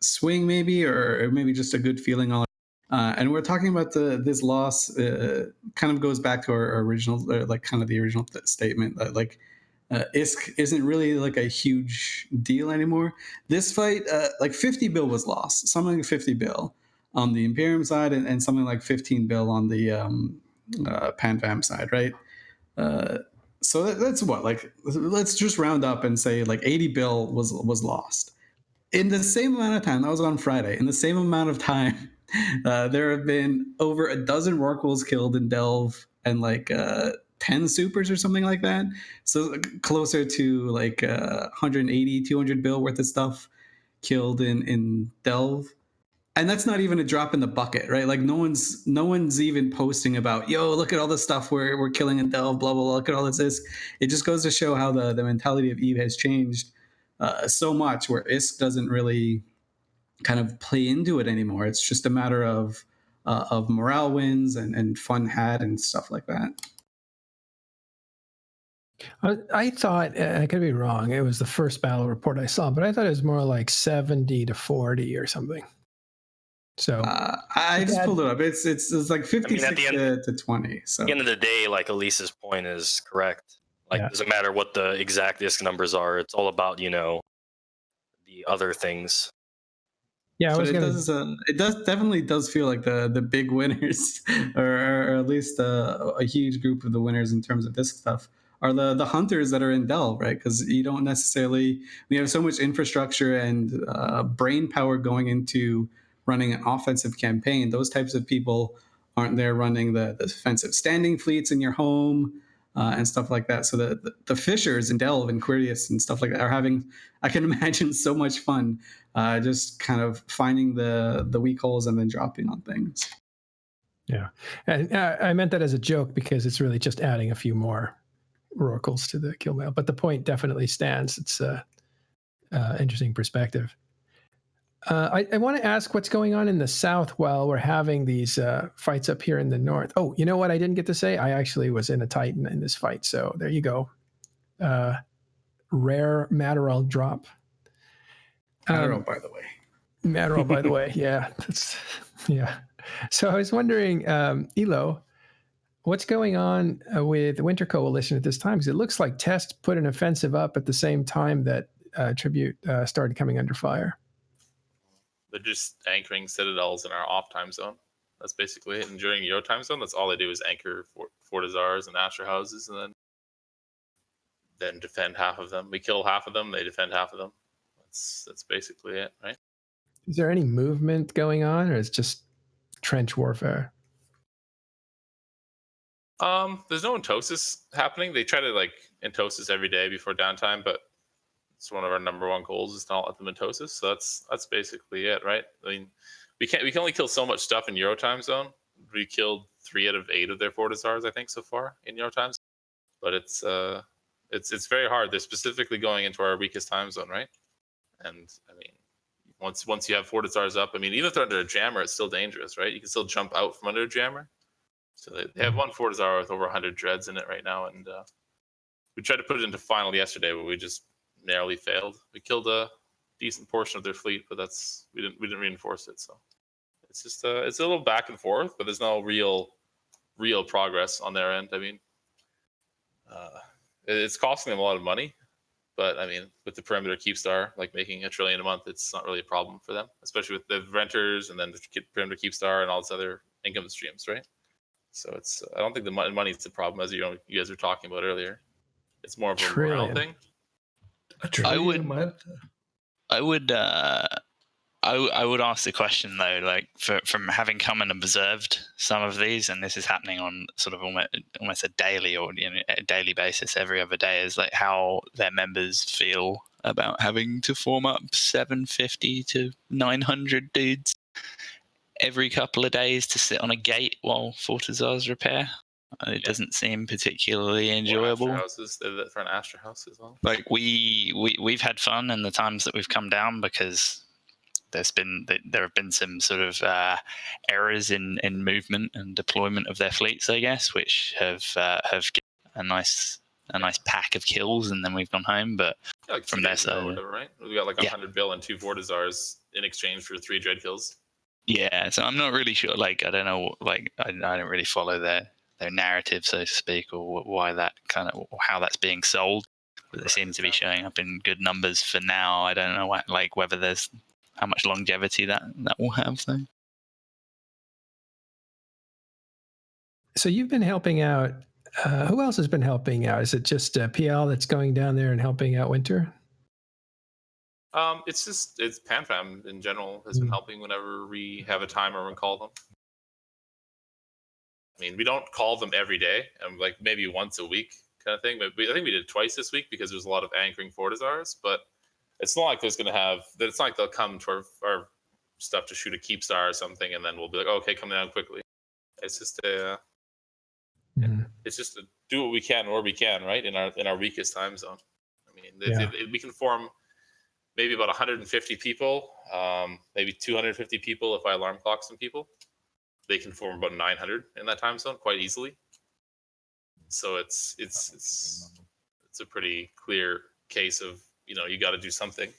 swing, maybe, or maybe just a good feeling all. And we're talking about this loss. Kind of goes back to our original, like kind of the original statement that like ISK isn't really like a huge deal anymore. This fight, like 50 bill was lost, something like 50 bill on the Imperium side, and something like 15 bill on the PanFam side, right? So that's what, like, let's just round up and say like 80 bill was lost in the same amount of time. That was on Friday. In the same amount of time, there have been over a dozen Rorquals killed in Delve and like 10 supers or something like that. So closer to like 180, 200 bill worth of stuff killed in Delve. And that's not even a drop in the bucket, right? Like no one's even posting about, yo, look at all the stuff we're killing in Delve, blah, blah, blah, look at all this. It just goes to show how the mentality of EVE has changed so much, where ISK doesn't really kind of play into it anymore. It's just a matter of morale wins and fun had and stuff like that. I thought, I could be wrong, it was the first battle report I saw, but I thought it was more like 70 to 40 or something. So I just pulled it up. It's like 56 to 20. So at the end of the day, like Elise's point is correct. Like it doesn't matter what the exact ISK numbers are. It's all about, you know, the other things. Yeah, it definitely does feel like the big winners, or at least a huge group of the winners in terms of this stuff, are the hunters that are in Delve, right? Because you don't necessarily, we have so much infrastructure and brain power going into running an offensive campaign. Those types of people aren't there running the defensive standing fleets in your home and stuff like that. So the fishers in Delve and Quirius and stuff like that are having, I can imagine, so much fun just kind of finding the weak holes and then dropping on things. Yeah, and I meant that as a joke because it's really just adding a few more Rorquals to the kill mail. But the point definitely stands. It's a interesting perspective. I want to ask what's going on in the south while we're having these fights up here in the north. Oh, you know what I didn't get to say? I actually was in a Titan in this fight. So there you go. Rare Matterall drop. Matterall, by the way. Matterall, by the way. Yeah. Yeah. So I was wondering, Elo, what's going on with the Winter Coalition at this time? Because it looks like Test put an offensive up at the same time that Tribute started coming under fire. They're just anchoring citadels in our off time zone. That's basically it. And during your time zone, that's all they do is anchor Fortizars and Asher houses, and then defend half of them. We kill half of them, they defend half of them. That's basically it, right? Is there any movement going on, or is it just trench warfare? There's no Entosis happening. They try to like Entosis every day before downtime, but it's one of our number one goals is not let them Entosis. So that's basically it, right? I mean, we can only kill so much stuff in Euro time zone. We killed 3 out of 8 of their Fortizars, I think, so far in Euro time zone. But it's very hard. They're specifically going into our weakest time zone, right? And I mean, once you have Fortizars up, I mean, even if they're under a jammer, it's still dangerous, right? You can still jump out from under a jammer. So they have one Fortizar with over 100 dreads in it right now, and we tried to put it into final yesterday, but we just narrowly failed. We killed decent portion of their fleet, but we didn't reinforce it. So it's just it's a little back and forth, but there's no real progress on their end. I mean, it's costing them a lot of money, but I mean, with the perimeter Keepstar, like making $1 trillion a month, it's not really a problem for them, especially with the renters and then the perimeter Keepstar and all this other income streams, right? So it's I don't think the money is the problem, as you guys were talking about earlier. It's more of a morale thing. $1 trillion a month. I would ask the question though, like from having come and observed some of these, and this is happening on sort of almost a daily or a daily basis every other day, is like how their members feel about having to form up 750 to 900 dudes every couple of days to sit on a gate while Fortizar's repair. It doesn't seem particularly enjoyable. For an Astra house as well. Like we've had fun in the times that we've come down, because there have been some sort of errors in movement and deployment of their fleets, I guess, which have given a nice pack of kills, and then we've gone home. But like from their side, whatever, right? We got like 100 bill and 2 Fortizars in exchange for 3 dread kills. Yeah, so I'm not really sure. Like I don't know. Like I don't really follow their narrative, so to speak, or why that kind of, or how that's being sold. But they seem to be showing up in good numbers for now. I don't know whether there's how much longevity that will have, though. So you've been helping out. Who else has been helping out? Is it just PL that's going down there and helping out Winter? It's PanFam in general has been helping whenever we have a time or we call them. I mean, we don't call them every day, and like maybe once a week kind of thing. But I think we did twice this week because there's a lot of anchoring Fortizars. But it's not like there's going to have. It's not like they'll come to our stuff to shoot a Keepstar or something, and then we'll be like, oh, okay, come down quickly. It's just it's just to do what we can where we can, right, in our weakest time zone. I mean, we can form maybe about 150 people, maybe 250 people if I alarm clock some people. They can form about 900 in that time zone quite easily. So it's a pretty clear case of, you got to do something.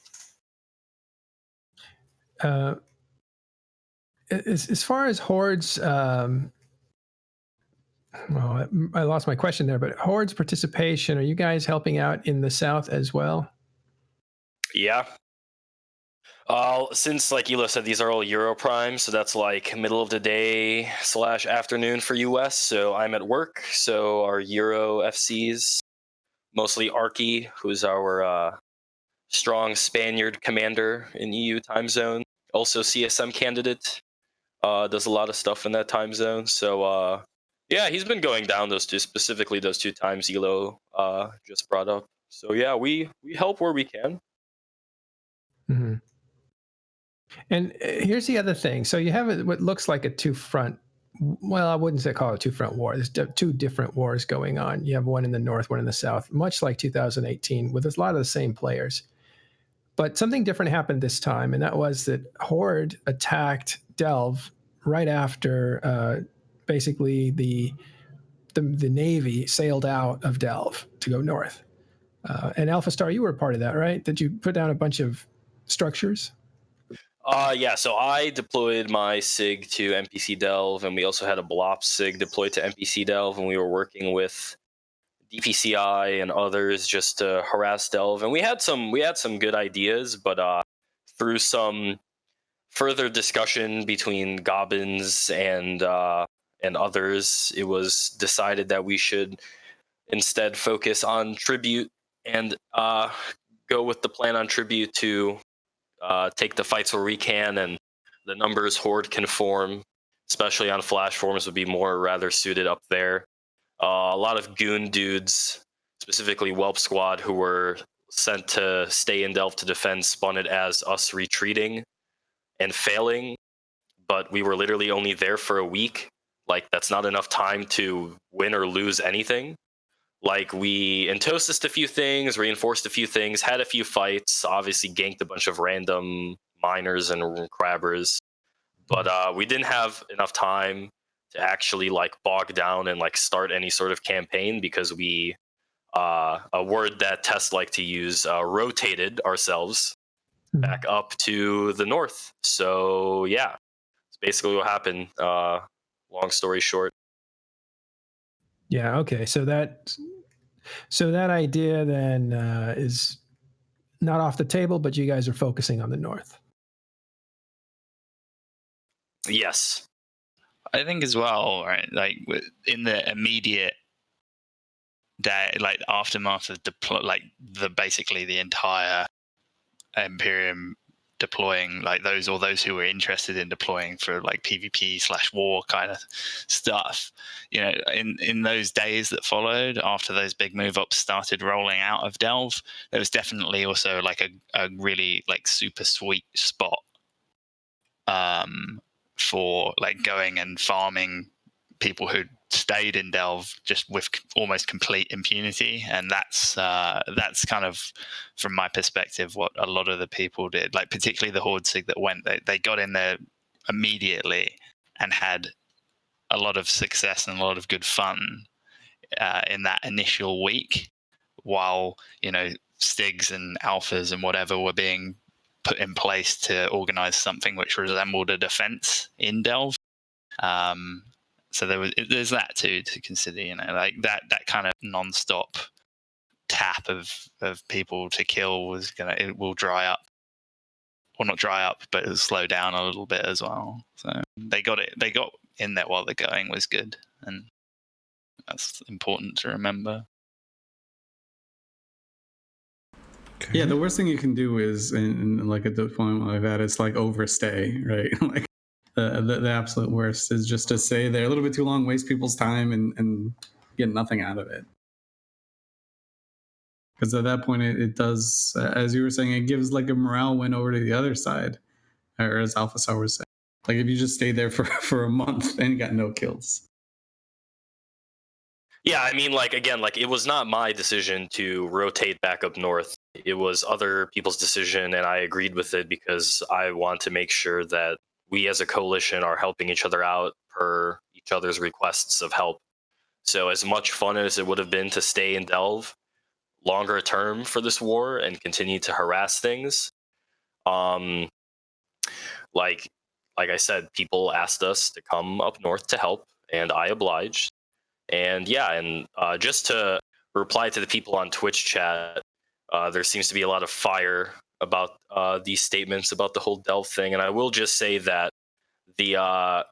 As far as Horde's, well, I lost my question there, but Horde's participation, are you guys helping out in the South as well? Yeah. Since, like Elo said, these are all Euro Prime, so that's like middle of the day / afternoon for US. So I'm at work. So our Euro FCs, mostly Arky, who's our strong Spaniard commander in EU time zone, also CSM candidate, does a lot of stuff in that time zone. So yeah, he's been going down those two times Elo just brought up. So yeah, we help where we can. Mm-hmm. And here's the other thing. So you have what looks like a two-front, well, I wouldn't say call it a two-front war. There's 2 different wars going on. You have one in the north, one in the south, much like 2018, with a lot of the same players. But something different happened this time, and that was that Horde attacked Delve right after basically the Navy sailed out of Delve to go north. And Alphastar, you were a part of that, right? Did you put down a bunch of structures? Yeah, so I deployed my SIG to NPC Delve, and we also had a BLOP SIG deployed to NPC Delve, and we were working with DPCI and others just to harass Delve. And we had some good ideas, but through some further discussion between Gobbins and others, it was decided that we should instead focus on Tribute and go with the plan on Tribute to take the fights where we can, and the numbers Horde can form, especially on flash forms, would be more rather suited up there. A lot of goon dudes, specifically Whelp Squad, who were sent to stay in Delve to defend, spun it as us retreating and failing, but we were literally only there for a week. Like, that's not enough time to win or lose anything. Like, we Entosist a few things, reinforced a few things, had a few fights, obviously ganked a bunch of random miners and crabbers, but we didn't have enough time to actually like bog down and like start any sort of campaign, because we a word that Tests like to use, rotated ourselves back up to the north. So yeah, it's basically what happened. Long story short. Yeah. Okay. So that idea then is not off the table, but you guys are focusing on the north. Yes. I think as well, right? Like in the immediate day, like aftermath of basically the entire Imperium deploying, like those who were interested in deploying for like PvP/war kind of stuff, you know, in those days that followed after those big move ups started rolling out of Delve, there was definitely also like a really like super sweet spot for like going and farming people who stayed in Delve just with almost complete impunity, and that's kind of, from my perspective, what a lot of the people did. Like particularly the Horde Sig that went, they got in there immediately and had a lot of success and a lot of good fun in that initial week, while Stigs and Alphas and whatever were being put in place to organize something which resembled a defense in Delve. So there's that too to consider, like that kind of non-stop tap of people to kill it will dry up. Well, not dry up, but it'll slow down a little bit as well. So they got in there while the going was good, and that's important to remember. Yeah, the worst thing you can do is, in like a deployment like that, it's like overstay, right? Like the absolute worst is just to stay there a little bit too long, waste people's time, and get nothing out of it. Because at that point, it does, as you were saying, it gives like a morale win over to the other side, or as Alphastar was saying, like if you just stayed there for a month and you got no kills. Yeah, I mean, like, again, like, it was not my decision to rotate back up north. It was other people's decision, and I agreed with it because I want to make sure that we as a coalition are helping each other out per each other's requests of help. So as much fun as it would have been to stay in Delve longer term for this war and continue to harass things, like I said, people asked us to come up north to help, and I obliged. And yeah, and just to reply to the people on Twitch chat, there seems to be a lot of fire about these statements about the whole Delve thing. And I will just say that the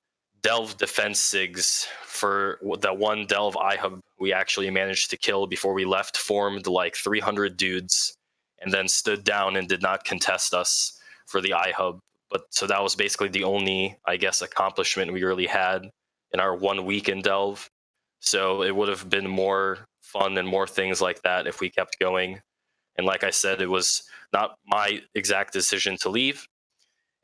Delve defense SIGs for the one Delve iHub we actually managed to kill before we left formed like 300 dudes and then stood down and did not contest us for the iHub. But so that was basically the only, I guess, accomplishment we really had in our 1 week in Delve. So it would have been more fun and more things like that if we kept going. And like I said, it was not my exact decision to leave.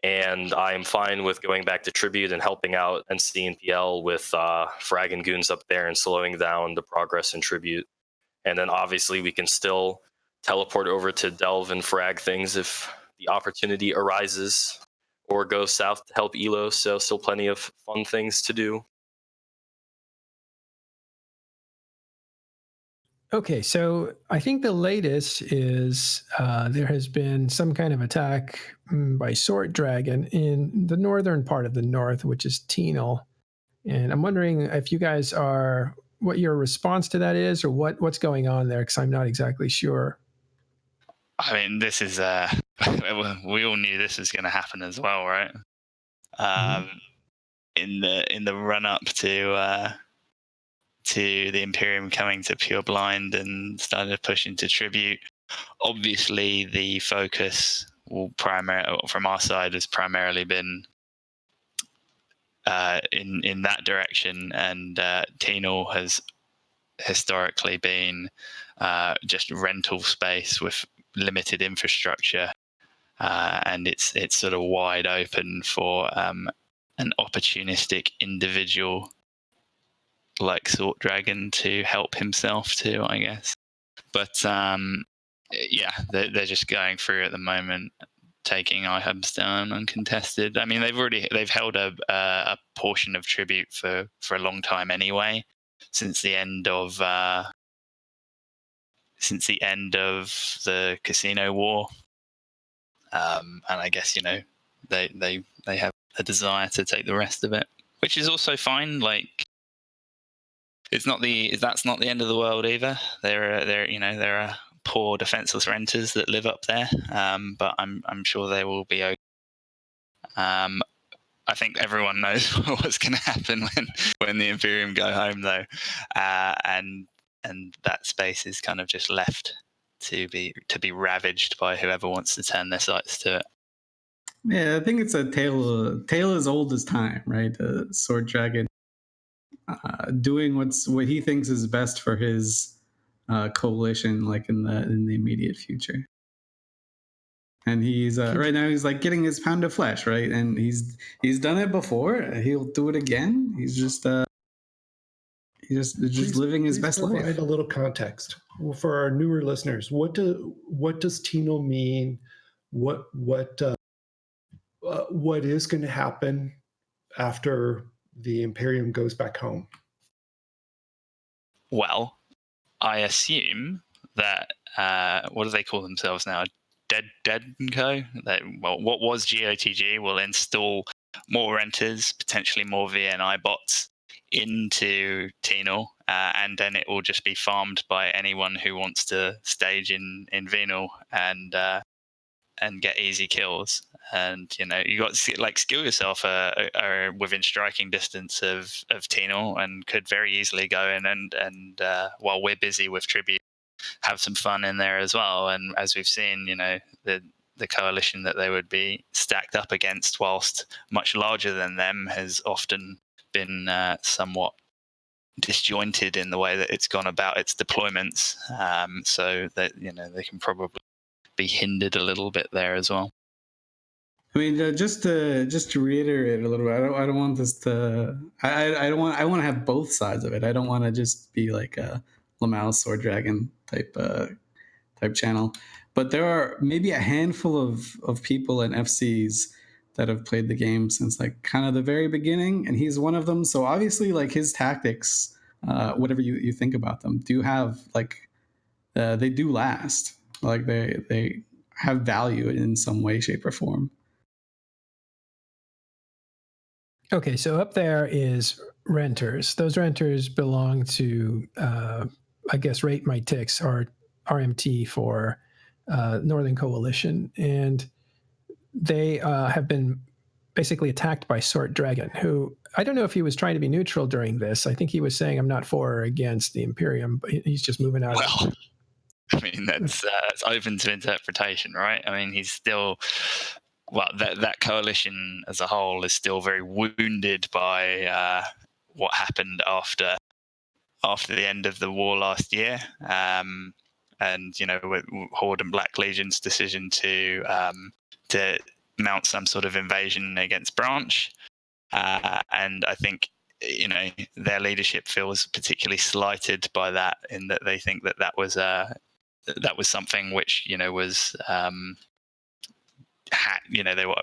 And I am fine with going back to Tribute and helping out NCNPL with frag and goons up there and slowing down the progress in Tribute. And then obviously we can still teleport over to Delve and frag things if the opportunity arises, or go south to help Elo. So still plenty of fun things to do. Okay, so I think the latest is there has been some kind of attack by Sword Dragon in the northern part of the north, which is Tenal. And I'm wondering if you guys what your response to that is, or what's going on there, because I'm not exactly sure. I mean, this is we all knew this was going to happen as well, right? In the run up to the Imperium coming to Pure Blind and started pushing to Tribute. Obviously, the focus from our side has primarily been in that direction, and Tenal has historically been just rental space with limited infrastructure, and it's sort of wide open for an opportunistic individual like Sword Dragon to help himself too, I guess. But yeah, they're just going through at the moment, taking iHubs down uncontested. I mean, they've held a portion of Tribute for a long time anyway, since the end of the Casino War. and I guess they have a desire to take the rest of it, which is also fine. Like, that's not the end of the world either. There are poor defenseless renters that live up there, but I'm sure they will be okay. I think everyone knows what's going to happen when the Imperium go home, though, and that space is kind of just left to be ravaged by whoever wants to turn their sights to it. Yeah, I think it's a tale as old as time, right? Sword Dragon doing what he thinks is best for his coalition, like in the immediate future. And he's right now he's like getting his pound of flesh, right? And he's done it before. He'll do it again. He's just living his best life. Provide a little context for our newer listeners. What does Tino mean? What is going to happen after the Imperium goes back home? Well, I assume that what do they call themselves now? Dead and Co. What was GOTG will install more renters, potentially more VNI bots into Tenal, and then it will just be farmed by anyone who wants to stage in Venal and get easy kills. And you got to like skill yourself are within striking distance of Tenal and could very easily go in and while we're busy with tribute, have some fun in there as well. And as we've seen, the coalition that they would be stacked up against, whilst much larger than them, has often been somewhat disjointed in the way that it's gone about its deployments. So that they can probably be hindered a little bit there as well. I mean, just to reiterate a little bit, I don't want this to. I want to have both sides of it. I don't want to just be like a Lamau Sword Dragon type channel. But there are maybe a handful of people in FCs that have played the game since like kind of the very beginning, and he's one of them. So obviously, like his tactics, whatever you think about them, do have like they do last. Like they have value in some way, shape, or form. Okay, so up there is renters. Those renters belong to, I guess, Rate My Ticks, or RMT for Northern Coalition. And they have been basically attacked by Sword Dragon, who, I don't know if he was trying to be neutral during this. I think he was saying, I'm not for or against the Imperium, but he's just moving out. Well, I mean, that's open to interpretation, right? I mean, he's still... Well, that coalition as a whole is still very wounded by what happened after the end of the war last year, and with Horde and Black Legion's decision to mount some sort of invasion against Branch, and I think their leadership feels particularly slighted by that, in that they think that was something which was. They were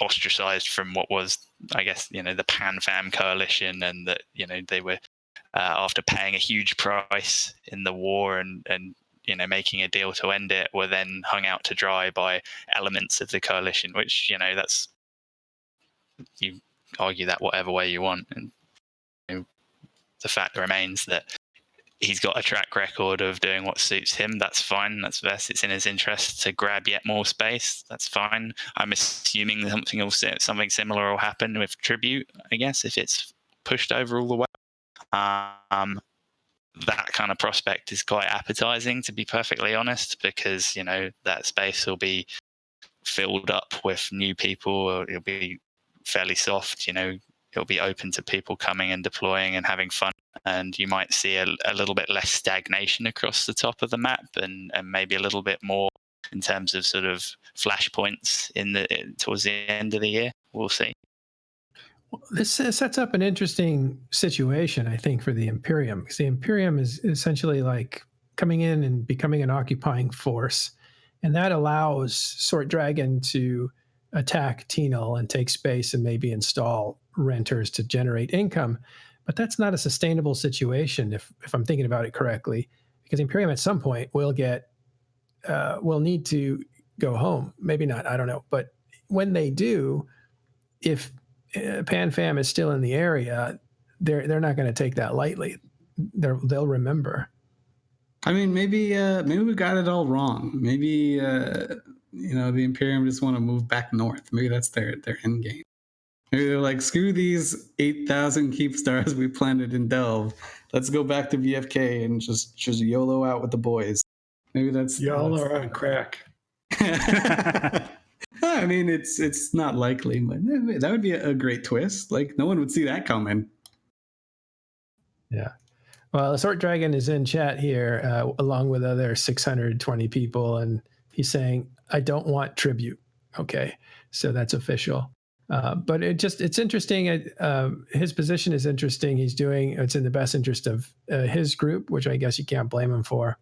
ostracized from what was, I guess, the Pan-Fam coalition, and that they were after paying a huge price in the war and making a deal to end it, were then hung out to dry by elements of the coalition, which that's, you argue that whatever way you want, and the fact remains that he's got a track record of doing what suits him. That's fine. That's best. It's in his interest to grab yet more space. That's fine. I'm assuming something similar will happen with Tribute, I guess, if it's pushed over all the way. That kind of prospect is quite appetizing, to be perfectly honest, because that space will be filled up with new people. It'll be fairly soft. It'll be open to people coming and deploying and having fun. And you might see a little bit less stagnation across the top of the map, and maybe a little bit more in terms of sort of flashpoints towards the end of the year. We'll see. Well, this sets up an interesting situation, I think, for the Imperium, because the Imperium is essentially like coming in and becoming an occupying force, and that allows Sword Dragon to attack Tenal and take space and maybe install renters to generate income. But that's not a sustainable situation, if I'm thinking about it correctly, because Imperium at some point will need to go home. Maybe not, I don't know. But when they do, if PanFam is still in the area, they're not going to take that lightly. They'll remember. I mean, maybe we got it all wrong. Maybe the Imperium just want to move back north. Maybe that's their end game. Maybe they're like, screw these 8,000 keep stars we planted in Delve. Let's go back to VFK and just YOLO out with the boys. Maybe that's Y'all are on crack. I mean, it's not likely, but that would be a great twist. Like, no one would see that coming. Yeah. Well, Assault Dragon is in chat here along with other 620 people, and he's saying, I don't want tribute. Okay, so that's official. But it's interesting. His position is interesting. It's in the best interest of his group, which I guess you can't blame him for.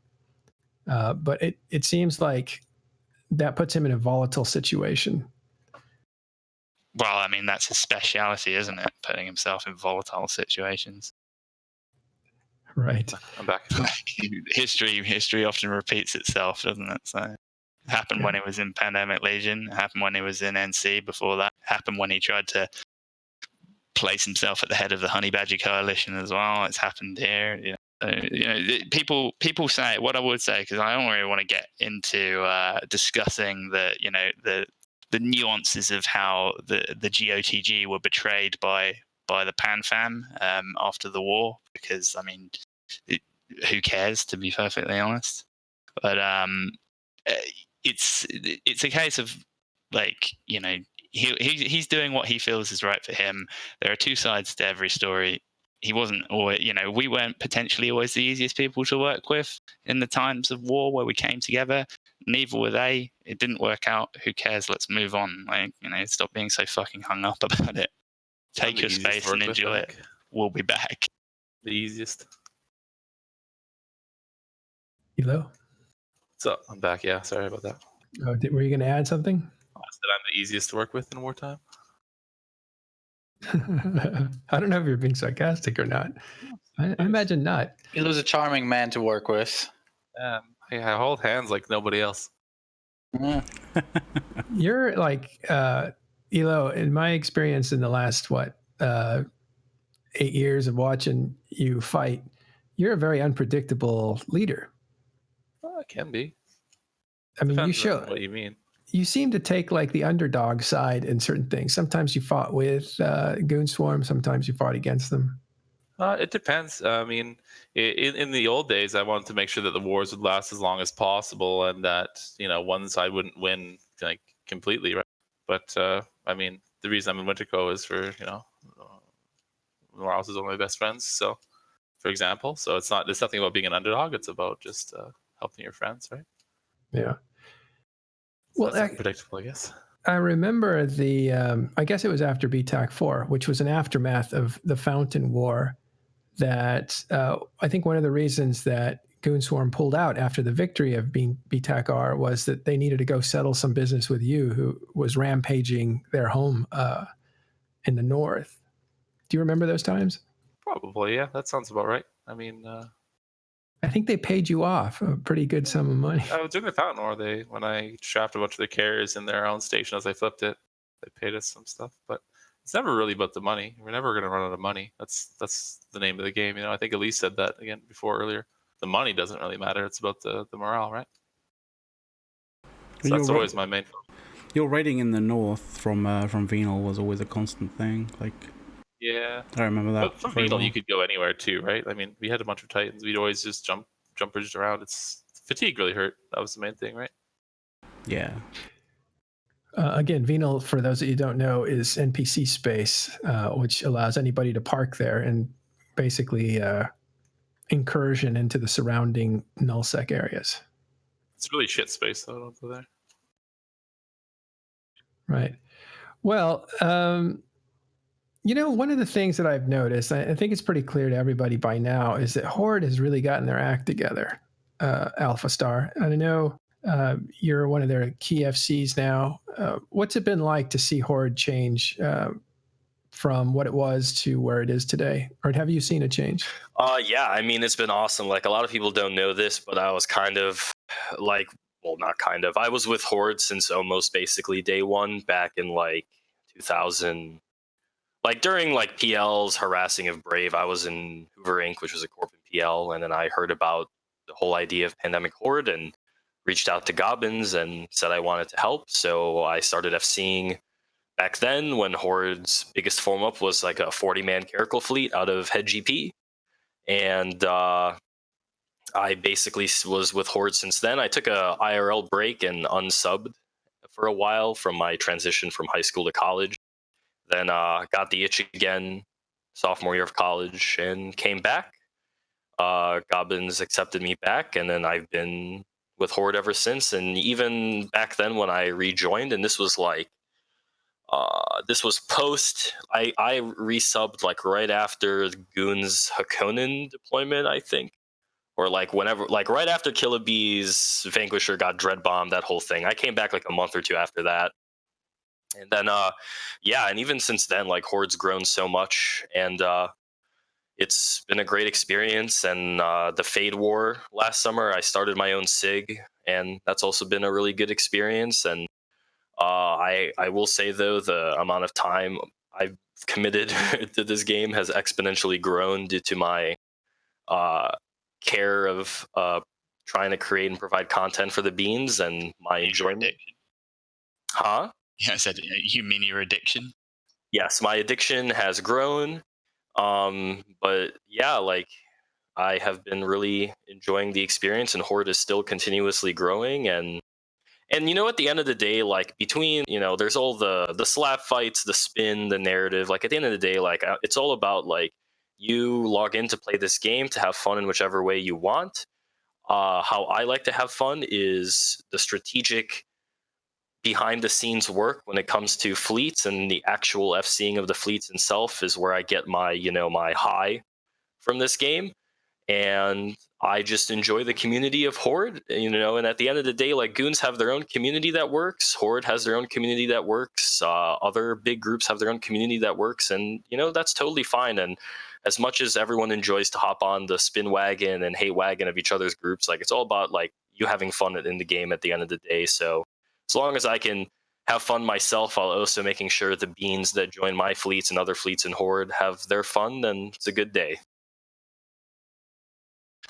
But it seems like that puts him in a volatile situation. Well, I mean, that's his speciality, isn't it? Putting himself in volatile situations. Right. I'm back. History often repeats itself, doesn't it? So it happened when he was in Pandemic Legion. It happened when he was in NC before that. It happened when he tried to place himself at the head of the Honey Badger Coalition as well. It's happened here. People say, what I would say, because I don't really want to get into discussing the nuances of how the GOTG were betrayed by the PanFam after the war, because I mean, who cares, to be perfectly honest? But it's a case of, like, he's doing what he feels is right for him. There are two sides to every story. He wasn't always, we weren't potentially always the easiest people to work with in the times of war where we came together. Neither were they. It didn't work out. Who cares? Let's move on. Like, stop being so fucking hung up about it. Take your space and enjoy it. We'll be back. The easiest. Elo? What's up? I'm back. Yeah, sorry about that. Oh, were you going to add something? I said I'm the easiest to work with in wartime. I don't know if you're being sarcastic or not. I imagine not. He was a charming man to work with. I hold hands like nobody else. You're like, Elo, in my experience in the last, 8 years of watching you fight, you're a very unpredictable leader. Well, it can be. I mean, Depends on what you mean. You seem to take like the underdog side in certain things. Sometimes you fought with Goon Swarm. Sometimes you fought against them. It depends. I mean, in the old days, I wanted to make sure that the wars would last as long as possible, and that one side wouldn't win like completely, right? But I mean, the reason I'm in Winterco is for Morales is one of my best friends. So, for example, it's nothing about being an underdog. It's about just helping your friends, right? Yeah. So Well, that's unpredictable, I guess. I remember I guess it was after BTAC 4, which was an aftermath of the Fountain War, that I think one of the reasons that Goon Swarm pulled out after the victory of BTAC R was that they needed to go settle some business with you, who was rampaging their home in the north. Do you remember those times? Probably, yeah. That sounds about right. I mean... I think they paid you off a pretty good sum of money. I was doing the Fountain War. When I strapped a bunch of their carriers in their own station as I flipped it, they paid us some stuff. But it's never really about the money. We're never going to run out of money. That's the name of the game. I think Elise said that again earlier. The money doesn't really matter. It's about the morale, right? So that's always my main focus. Your raiding in the north from Venal was always a constant thing. Like, yeah, I remember that. But from Venal, you could go anywhere too, right? I mean, we had a bunch of Titans. We'd always just jump bridges around. It's fatigue really hurt. That was the main thing, right? Yeah. Again, Venal, for those that you don't know, is NPC space, which allows anybody to park there and basically incursion into the surrounding nullsec areas. It's really shit space, though. Don't go there. Right. Well, one of the things that I've noticed, I think it's pretty clear to everybody by now, is that Horde has really gotten their act together, Alphastar. And I know you're one of their key FCs now. What's it been like to see Horde change from what it was to where it is today? Or have you seen a change? Yeah, I mean, it's been awesome. Like, a lot of people don't know this, but I was kind of like well, not kind of. I was with Horde since almost basically day one back in like 2000. Like during like PL's harassing of Brave, I was in Hoover Inc., which was a corp in PL, and then I heard about the whole idea of Pandemic Horde and reached out to Gobbins and said I wanted to help. So I started FCing back then when Horde's biggest form up was like a 40-man Caracal fleet out of Head GP. And I basically was with Horde since then. I took a IRL break and unsubbed for a while from my transition from high school to college. Then got the itch again sophomore year of college and came back. Gobbins accepted me back, and then I've been with Horde ever since. And even back then when I rejoined, and this was like, this was post, I resubbed like right after Goon's Hakonnen deployment, I think. Or like whenever, like right after Killah Bee's Vanquisher got dread bombed, that whole thing. I came back like a month or two after that. And then, yeah, and even since then, like Horde's grown so much, and it's been a great experience. And the Fade War last summer, I started my own SIG, and that's also been a really good experience. And I will say though, the amount of time I've committed to this game has exponentially grown due to my care of trying to create and provide content for the beans and my enjoyment. Huh? Yeah, I said, you mean your addiction? Yes, my addiction has grown. But yeah, like I have been really enjoying the experience, and Horde is still continuously growing. And you know, at the end of the day, like between, you know, there's all the slap fights, the spin, the narrative. Like at the end of the day, like it's all about like you log in to play this game to have fun in whichever way you want. How I like to have fun is the strategic behind the scenes work when it comes to fleets, and the actual FCing of the fleets itself is where I get my, you know, my high from this game. And I just enjoy the community of Horde, you know, and at the end of the day, like Goons have their own community that works, Horde has their own community that works, other big groups have their own community that works, and, you know, that's totally fine. And as much as everyone enjoys to hop on the spin wagon and hate wagon of each other's groups, like it's all about like you having fun in the game at the end of the day. So as long as I can have fun myself while also making sure the beans that join my fleets and other fleets in Horde have their fun, then it's a good day.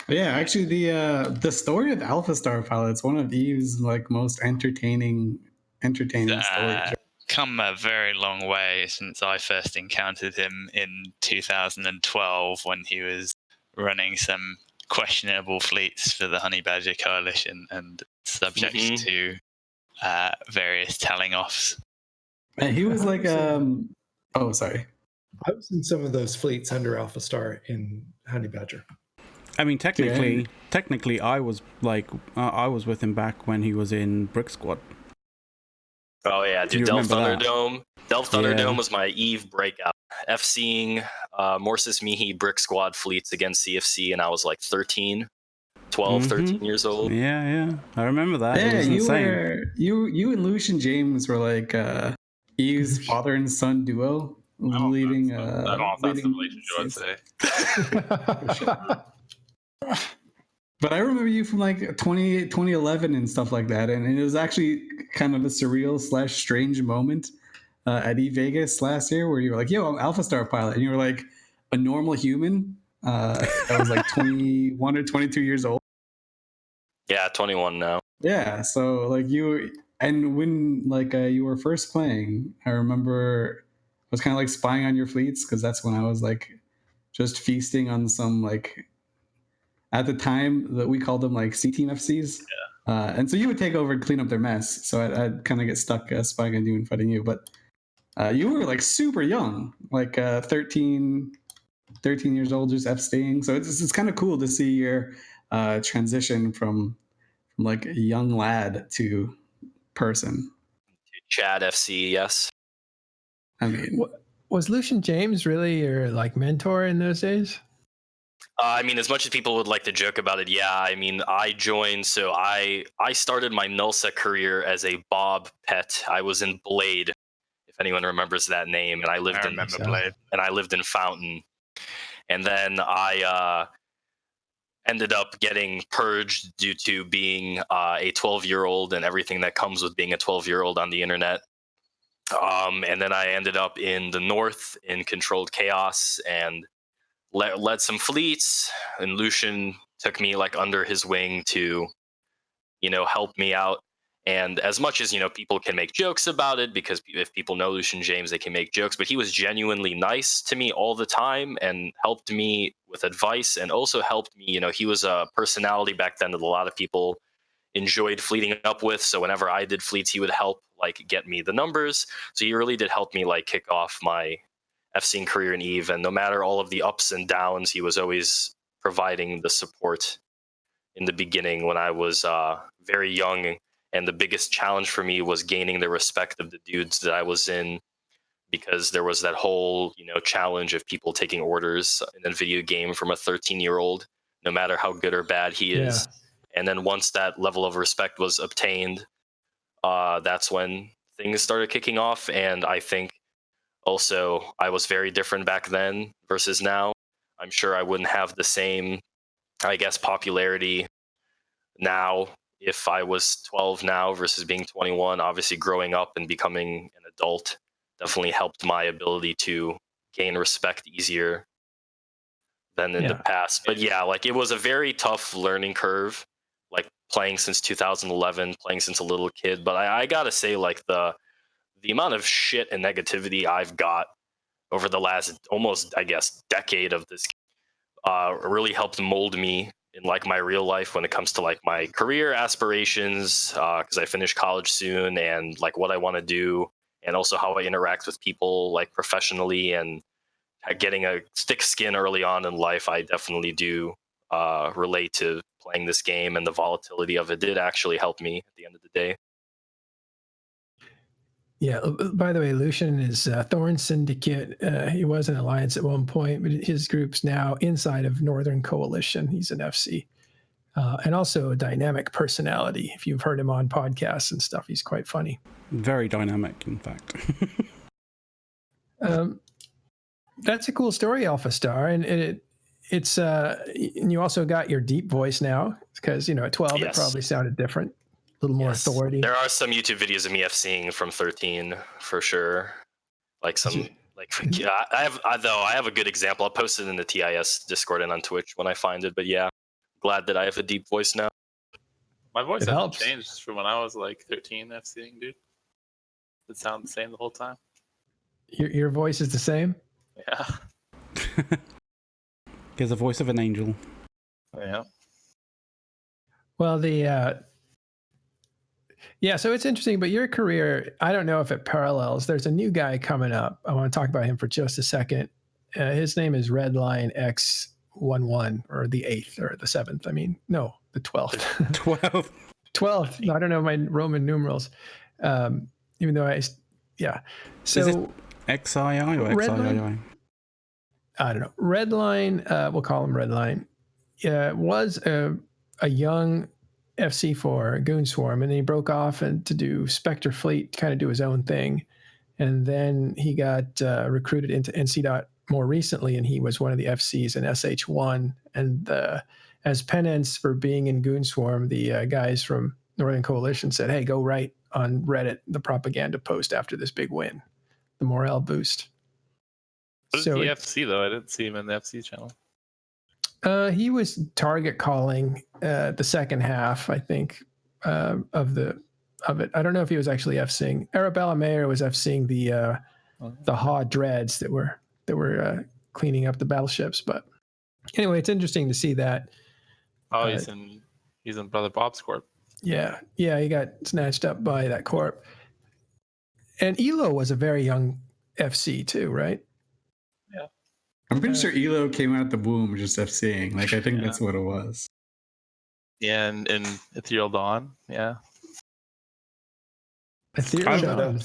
Yeah, actually, the story of Alphastar Pilot's one of Eve's like most entertaining stories. Come a very long way since I first encountered him in 2012 when he was running some questionable fleets for the Honey Badger Coalition and subject to various telling offs. And he was like, oh, sorry. I was in some of those fleets under Alphastar in Honey Badger. I mean, technically, I was like, I was with him back when he was in Brick Squad. Oh yeah, dude, Delft Thunderdome. Delft Thunderdome was my Eve breakout. FCing Morsis Mihi Brick Squad fleets against CFC, and I was like 13 years old. Yeah, I remember that. Yeah, it was you insane. you and Lucian James were like Eve's father and son duo, leading. I don't know if that's the relationship I'd say. But I remember you from like 2011 and stuff like that, and it was actually kind of a surreal / strange moment at E Vegas last year where you were like, "Yo, I'm Alphastar Pilot," and you were like a normal human that was like 21 or 22 years old. Yeah, 21 now. Yeah, so like you, and when like you were first playing, I remember I was kind of like spying on your fleets because that's when I was like just feasting on some like. At the time that we called them like C-Team FCs. Yeah. And so you would take over and clean up their mess. So I'd kind of get stuck spying on you and fighting you. But you were like super young, like 13 years old, just F-staying. So it's kind of cool to see your transition from like a young lad to person. Chad FC, yes. I mean, was Lucian James really your like mentor in those days? I mean, as much as people would like to joke about it, yeah. I mean, I joined, so I started my nullsec career as a Bob pet. I was in Blade, if anyone remembers that name, and I lived Blade, and I lived in Fountain. And then I ended up getting purged due to being a 12-year-old and everything that comes with being a 12-year-old on the internet. And then I ended up in the north in Controlled Chaos and led some fleets, and Lucian took me like under his wing to, help me out. And as much as, people can make jokes about it, because if people know Lucian James, they can make jokes, but he was genuinely nice to me all the time and helped me with advice, and also helped me, he was a personality back then that a lot of people enjoyed fleeting up with. So whenever I did fleets, he would help like get me the numbers. So he really did help me like kick off my FC career in EVE. And no matter all of the ups and downs, he was always providing the support in the beginning when I was very young. And the biggest challenge for me was gaining the respect of the dudes that I was in, because there was that whole, challenge of people taking orders in a video game from a 13-year-old, no matter how good or bad he is. And then once that level of respect was obtained, that's when things started kicking off. And I think also I was very different back then versus now. I'm sure I wouldn't have the same, popularity now if I was 12 now versus being 21. Obviously, growing up and becoming an adult definitely helped my ability to gain respect easier than in the past. But yeah, like it was a very tough learning curve, like playing since 2011, playing since a little kid. But I gotta say, like the amount of shit and negativity I've got over the last almost, decade of this really helped mold me in like my real life when it comes to like my career aspirations, because I finish college soon, and like what I want to do, and also how I interact with people like professionally, and getting a thick skin early on in life. I definitely do relate to playing this game, and the volatility of it did actually help me at the end of the day. Yeah. By the way, Lucian is Thorn Syndicate. He was an alliance at one point, but his group's now inside of Northern Coalition. He's an FC, and also a dynamic personality. If you've heard him on podcasts and stuff, he's quite funny. Very dynamic, in fact. That's a cool story, Alphastar, and it's and you also got your deep voice now, because at 12 it probably sounded different. A little more authority. There are some YouTube videos of me FCing from 13 for sure. Like some, I have a good example. I'll post it in the TIS Discord and on Twitch when I find it. But yeah, glad that I have a deep voice now. My voice hasn't changed from when I was like 13 FCing, dude. It sounds the same the whole time. Your voice is the same? Yeah. He has the voice of an angel. Yeah. Well, so it's interesting, but your career, I don't know if it parallels. There's a new guy coming up. I want to talk about him for just a second. His name is Redline X11, or the 8th, or the 7th. I mean, no, the 12th. 12th. 12th. I don't know my Roman numerals. Even though So, is it XII or XIII? I don't know. Redline, we'll call him Redline, was a young FC4 Goon Swarm, and then he broke off and to do Spectre Fleet, kind of do his own thing. And then he got recruited into NC. More recently, and he was one of the FCs in SH1. And as penance for being in Goon Swarm, the guys from Northern Coalition said, hey, go write on Reddit the propaganda post after this big win, the morale boost. What is the FC, though? I didn't see him in the FC channel. He was target calling the second half, I think, of it. I don't know if he was actually FCing. Arabella Mayer was FCing the Horde dreads that were cleaning up the battleships. But anyway, it's interesting to see that. Oh, he's in Brother Bob's corp. Yeah, he got snatched up by that corp. And Elo was a very young FC too, right? Yeah. I'm pretty sure Elo came out the womb just FCing. Like, I think that's what it was. Yeah, and Ethereal Dawn, yeah. Ethereal Dawn.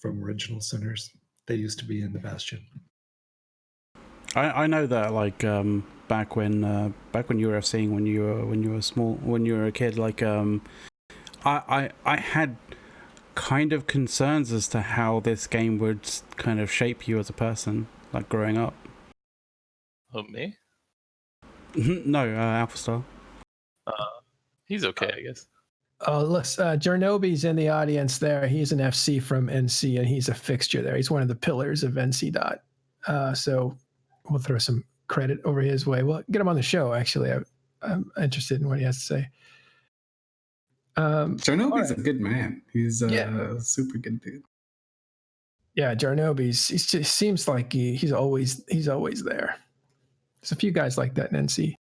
From Original Sinners. They used to be in the Bastion. I know that, like, back when you were FCing, when you were a kid, like, I had kind of concerns as to how this game would kind of shape you as a person, like growing up. Oh, me? No, Alphastar. He's okay, I guess. Oh, look, Jarnobi's in the audience there. He's an FC from NC, and he's a fixture there. He's one of the pillars of NC Dot. So we'll throw some credit over his way. We'll get him on the show, actually. I'm interested in what he has to say. Jarnobi's a good man. He's a super good dude. Yeah, Jarnobi's. He just seems like he's always there. There's a few guys like that in NC.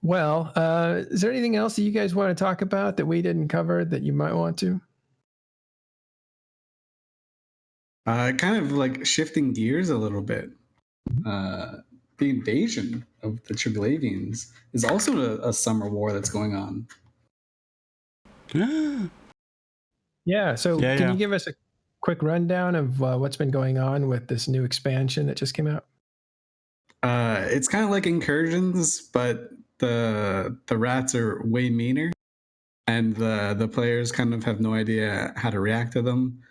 Well, is there anything else that you guys want to talk about that we didn't cover that you might want to? Kind of like shifting gears a little bit. The invasion of the Triglavians is also a summer war that's going on. Yeah. So can you give us a quick rundown of what's been going on with this new expansion that just came out? It's kind of like Incursions, but the rats are way meaner, and the players kind of have no idea how to react to them.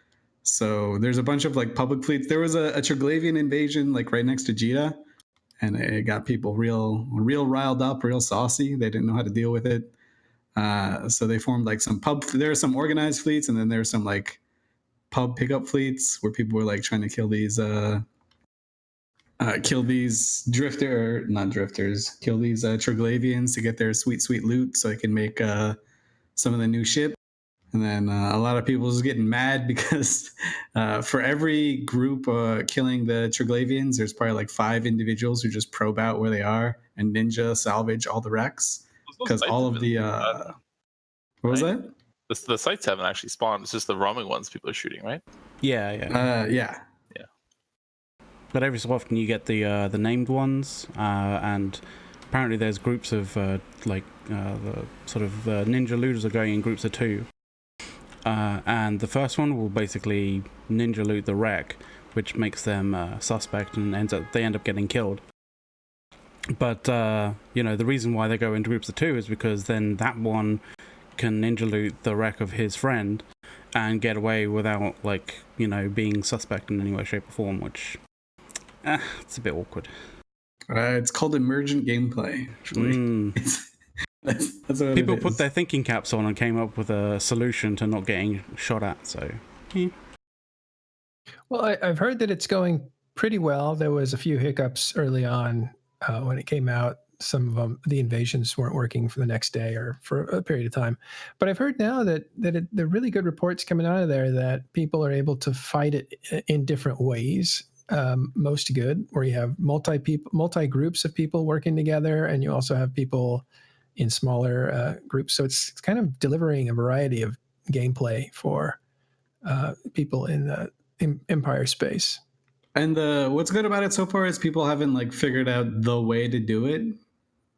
So there's a bunch of like public fleets. There was a Triglavian invasion like right next to Jita, and it got people real riled up, real saucy. They didn't know how to deal with it. So they formed like some pub. There are some organized fleets, and then there's some like pub pickup fleets where people were like trying to kill these Triglavians to get their sweet loot so they can make some of the new ship. And then a lot of people was getting mad because for every group killing the Triglavians, there's probably like 5 individuals who just probe out where they are and ninja salvage all the wrecks. Because all of the what was that? The sites haven't actually spawned. It's just the roaming ones people are shooting, right? Yeah. But every so often you get the named ones, and apparently there's groups of the sort of ninja looters are going in groups of 2. And the first one will basically ninja loot the wreck, which makes them suspect, and they end up getting killed. But the reason why they go into groups of 2 is because then that one can ninja loot the wreck of his friend and get away without being suspect in any way, shape, or form, which it's a bit awkward. It's called emergent gameplay. That's what people put their thinking caps on and came up with a solution to not getting shot at. So, Well, I've heard that it's going pretty well. There was a few hiccups early on when it came out. Some of them, the invasions weren't working for the next day or for a period of time. But I've heard now that there are really good reports coming out of there that people are able to fight it in different ways. Most good, where you have multi groups of people working together, and you also have people in smaller groups. So it's kind of delivering a variety of gameplay for people in the Empire space. And what's good about it so far is people haven't figured out the way to do it,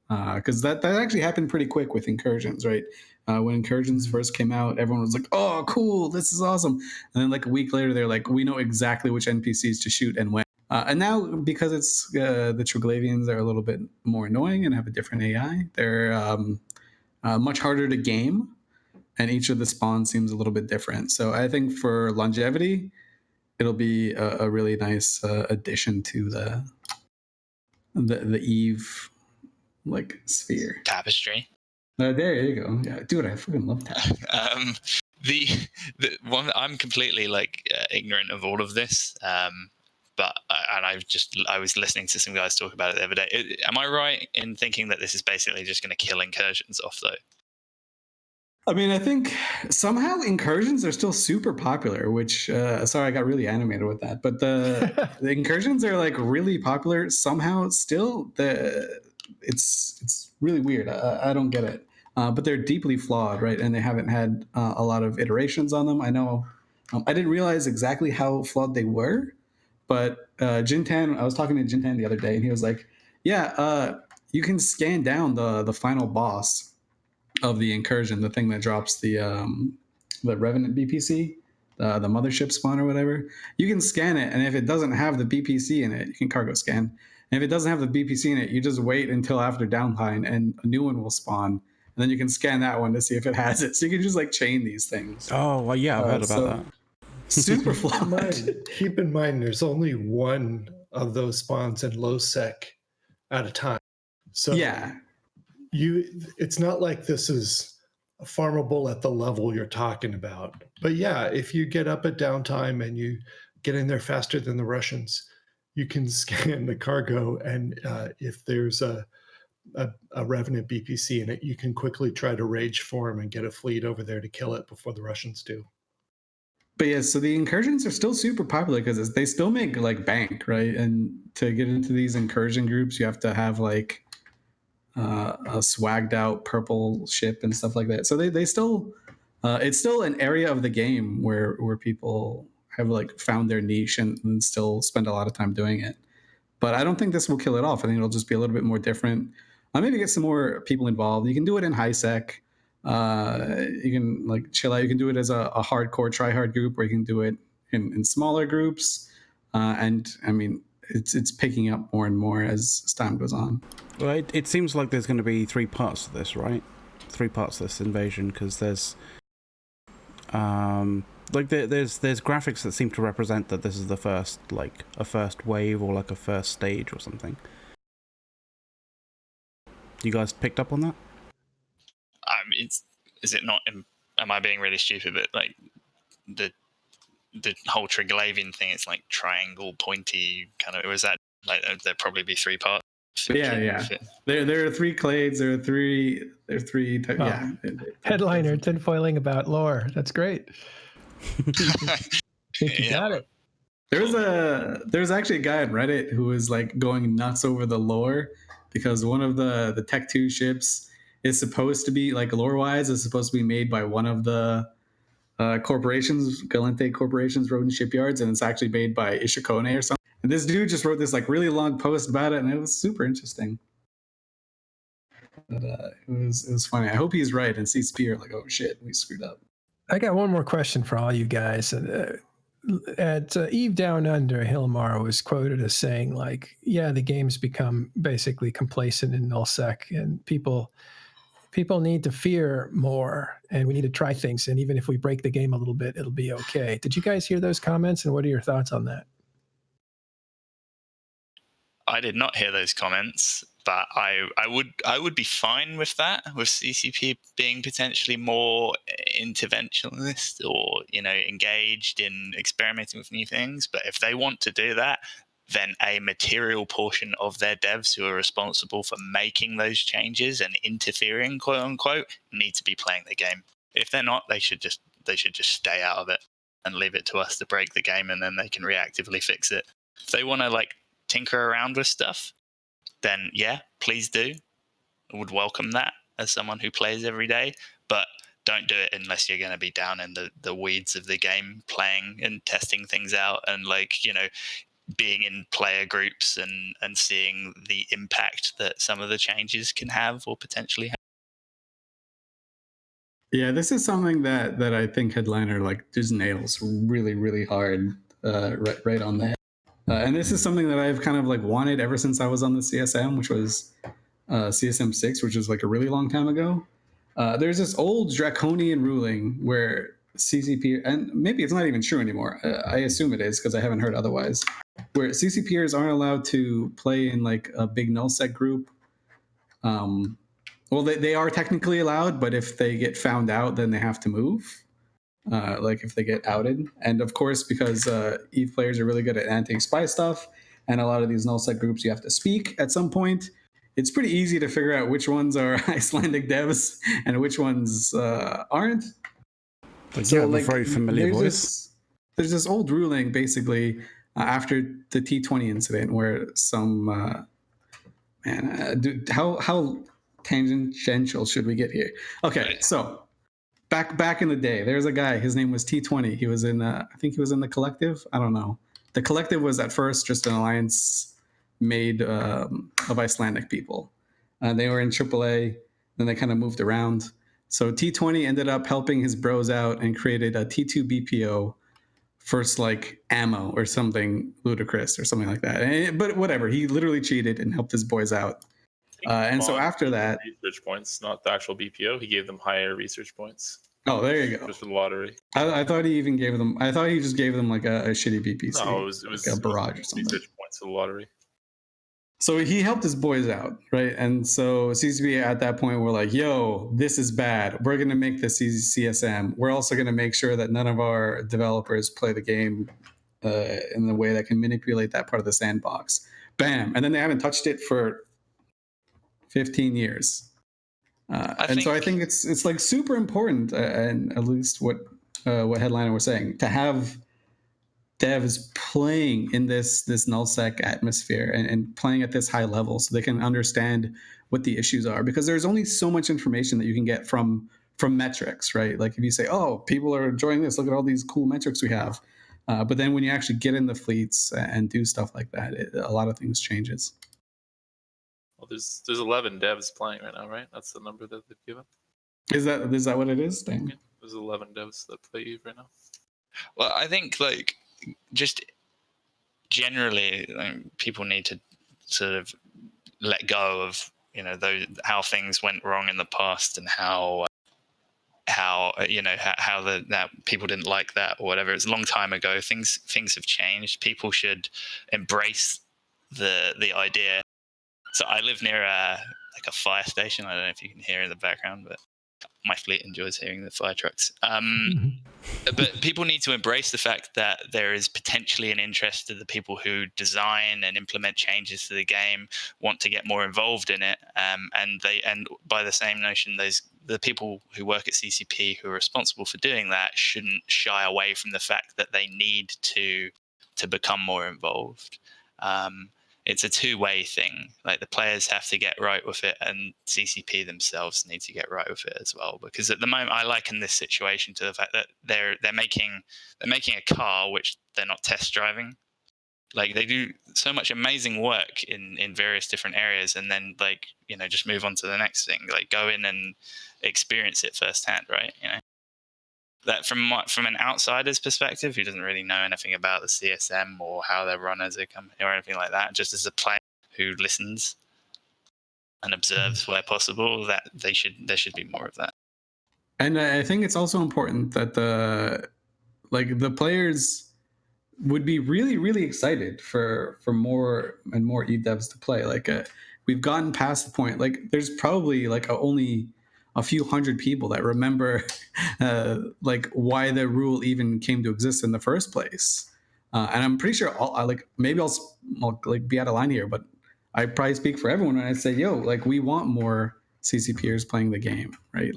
because that actually happened pretty quick with Incursions, right? When Incursions first came out, everyone was like, "Oh, cool, this is awesome!" And then a week later, they're like, "We know exactly which NPCs to shoot and when." And now, because it's the Triglavians are a little bit more annoying and have a different AI, they're much harder to game, and each of the spawns seems a little bit different. So I think for longevity, it'll be a really nice addition to the Eve sphere tapestry. There you go. Yeah, dude, I fucking love tapestry. The one, I'm completely ignorant of all of this. But I was listening to some guys talk about it the other day. Am I right in thinking that this is basically just going to kill Incursions off, though? I mean, I think somehow Incursions are still super popular, which, sorry, I got really animated with that. But the Incursions are really popular somehow still. It's really weird. I don't get it. But they're deeply flawed, right? And they haven't had a lot of iterations on them. I know. I didn't realize exactly how flawed they were. But Jintan, I was talking to Jintan the other day, and he was like, "Yeah, you can scan down the final boss of the Incursion, the thing that drops the Revenant BPC, the mothership spawn or whatever. You can scan it, and if it doesn't have the BPC in it, you can cargo scan. And if it doesn't have the BPC in it, you just wait until after downtime, and a new one will spawn, and then you can scan that one to see if it has it. So you can just chain these things." Oh, well, yeah, I've heard about that. Super flawed. Keep in mind, there's only one of those spawns in low sec at a time. So yeah, it's not like this is farmable at the level you're talking about. But yeah, if you get up at downtime and you get in there faster than the Russians, you can scan the cargo, and if there's a Revenant BPC in it, you can quickly try to rage form and get a fleet over there to kill it before the Russians do. but yeah, so the incursions are still super popular because they still make like bank, right? And to get into these incursion groups, you have to have like a swagged out purple ship and stuff like that. So they still it's still an area of the game where people have like found their niche and still spend a lot of time doing it. But I don't think this will kill it off. I think it'll just be a little bit more different. Maybe get some more people involved. You can do it in high sec. You can like chill out. You can do it as a hardcore try hard group, or you can do it in smaller groups. And I mean, it's picking up more and more as time goes on. Well, it seems like there's going to be 3 parts to this, right? 3 parts to this invasion, because there's there's graphics that seem to represent that this is the first, like a first wave or like a first stage or something. You guys picked up on that? Is it not? Am I being really stupid? But like the whole Triglavian thing, it's like triangle, pointy kind of. Was that like there'd probably be 3 parts? Yeah. There are 3 clades. There are three. Yeah. Hedliner tinfoiling about lore. That's great. You got it. There's actually a guy on Reddit who was like going nuts over the lore because one of the Tech 2 ships is supposed to be, like, lore wise, is supposed to be made by one of the corporations, Galente corporations, Rodent shipyards, and it's actually made by Ishikone or something. And this dude just wrote this like really long post about it, and it was super interesting. But it was funny. I hope he's right and CCP are like, oh shit, we screwed up. I got one more question for all you guys. At Eve Down Under, Hilmar was quoted as saying, like, yeah, the game's become basically complacent in nullsec, and people need to fear more, and we need to try things, and even if we break the game a little bit, it'll be okay. Did you guys hear those comments, and what are your thoughts on that? I did not hear those comments, but I would be fine with that, with CCP being potentially more interventionist or, you know, engaged in experimenting with new things. But if they want to do that, then a material portion of their devs who are responsible for making those changes and interfering, quote unquote, need to be playing the game. If they're not, they should just stay out of it and leave it to us to break the game, and then they can reactively fix it. If they want to like tinker around with stuff, then yeah, please do. I would welcome that as someone who plays every day, but don't do it unless you're going to be down in the weeds of the game, playing and testing things out, and, like, you know, being in player groups and seeing the impact that some of the changes can have or potentially have. Yeah, this is something that I think Hedliner like just nails really, really hard, right on that. And this is something that I've kind of like wanted ever since I was on the CSM, which was CSM 6, which was like a really long time ago. There's this old draconian ruling where CCP, and maybe it's not even true anymore. I assume it is because I haven't heard otherwise, where CCPers aren't allowed to play in like a big nullsec group. Well, they are technically allowed, but if they get found out, then they have to move. Like if they get outed. And of course, because EVE players are really good at anti-spy stuff, and a lot of these nullsec groups you have to speak at some point, it's pretty easy to figure out which ones are Icelandic devs and which ones aren't. But so, yeah, like, very familiar voice. There's this old ruling, basically, after the T20 incident, where some dude, how tangential should we get here? Okay, so back in the day, there's a guy. His name was T20. He was in, I think he was in the Collective. I don't know. The Collective was at first just an alliance made of Icelandic people. They were in AAA. Then they kind of moved around. So T20 ended up helping his bros out and created a T2 BPO, first like ammo or something ludicrous or something like that. But whatever, he literally cheated and helped his boys out. And so after that, research points, not the actual BPO, he gave them higher research points. Oh, there you go. Just for the lottery. I thought he even gave them. I thought he just gave them like a shitty BPC. No, it was like a barrage or something. Research points for the lottery. So he helped his boys out, right? And so CCP at that point were like, yo, this is bad. We're going to make this CSM. We're also going to make sure that none of our developers play the game in the way that can manipulate that part of the sandbox. Bam. And then they haven't touched it for 15 years. So I think it's like super important, and at least what Hedliner was saying, to have devs playing in this nullsec atmosphere and playing at this high level so they can understand what the issues are, because there's only so much information that you can get from metrics, right? Like if you say, oh, people are enjoying this, look at all these cool metrics we have, but then when you actually get in the fleets and do stuff like that, a lot of things changes. Well, there's 11 devs playing right now, right? That's the number that they've given. Is that what it is? Dang. Yeah, there's 11 devs that play Eve right now. Well, I think like just generally, people need to sort of let go of how things went wrong in the past and how that people didn't like that or whatever. It's a long time ago. Things have changed. People should embrace the idea. So I live near a fire station. I don't know if you can hear in the background, but my fleet enjoys hearing the fire trucks. But people need to embrace the fact that there is potentially an interest to the people who design and implement changes to the game, want to get more involved in it, and by the same notion, the people who work at CCP who are responsible for doing that shouldn't shy away from the fact that they need to become more involved. It's a two-way thing. Like the players have to get right with it, and CCP themselves need to get right with it as well. Because at the moment, I liken this situation to the fact that they're making a car which they're not test driving. Like they do so much amazing work in various different areas, and then just move on to the next thing. Like go in and experience it firsthand, right? That from an outsider's perspective, who doesn't really know anything about the CSM or how they're run as a company or anything like that, just as a player who listens and observes where possible, that there should be more of that. And I think it's also important that the players would be really, really excited for more and more e-devs to play. We've gotten past the point, there's probably only a few hundred people that remember why the rule even came to exist in the first place. And I'm pretty sure maybe I'll be out of line here, but I probably speak for everyone when I say, yo, we want more CCPers playing the game, right?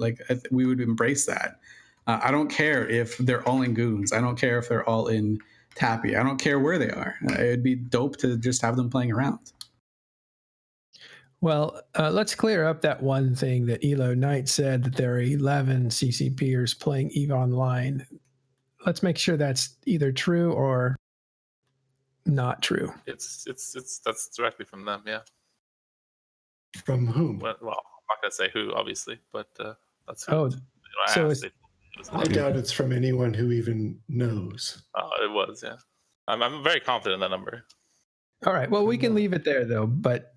We would embrace that. I don't care if they're all in Goons. I don't care if they're all in Tappy. I don't care where they are. It'd be dope to just have them playing around. Well, let's clear up that one thing that Elo Knight said, that there are 11 CCPers playing EVE Online. Let's make sure that's either true or not true. It's that's directly from them, yeah. From whom? Well, I'm not gonna say who, obviously, but that's who. Oh, so I doubt it's from anyone who even knows. It was, yeah. I'm very confident in that number. All right. Well, we can leave it there, though. But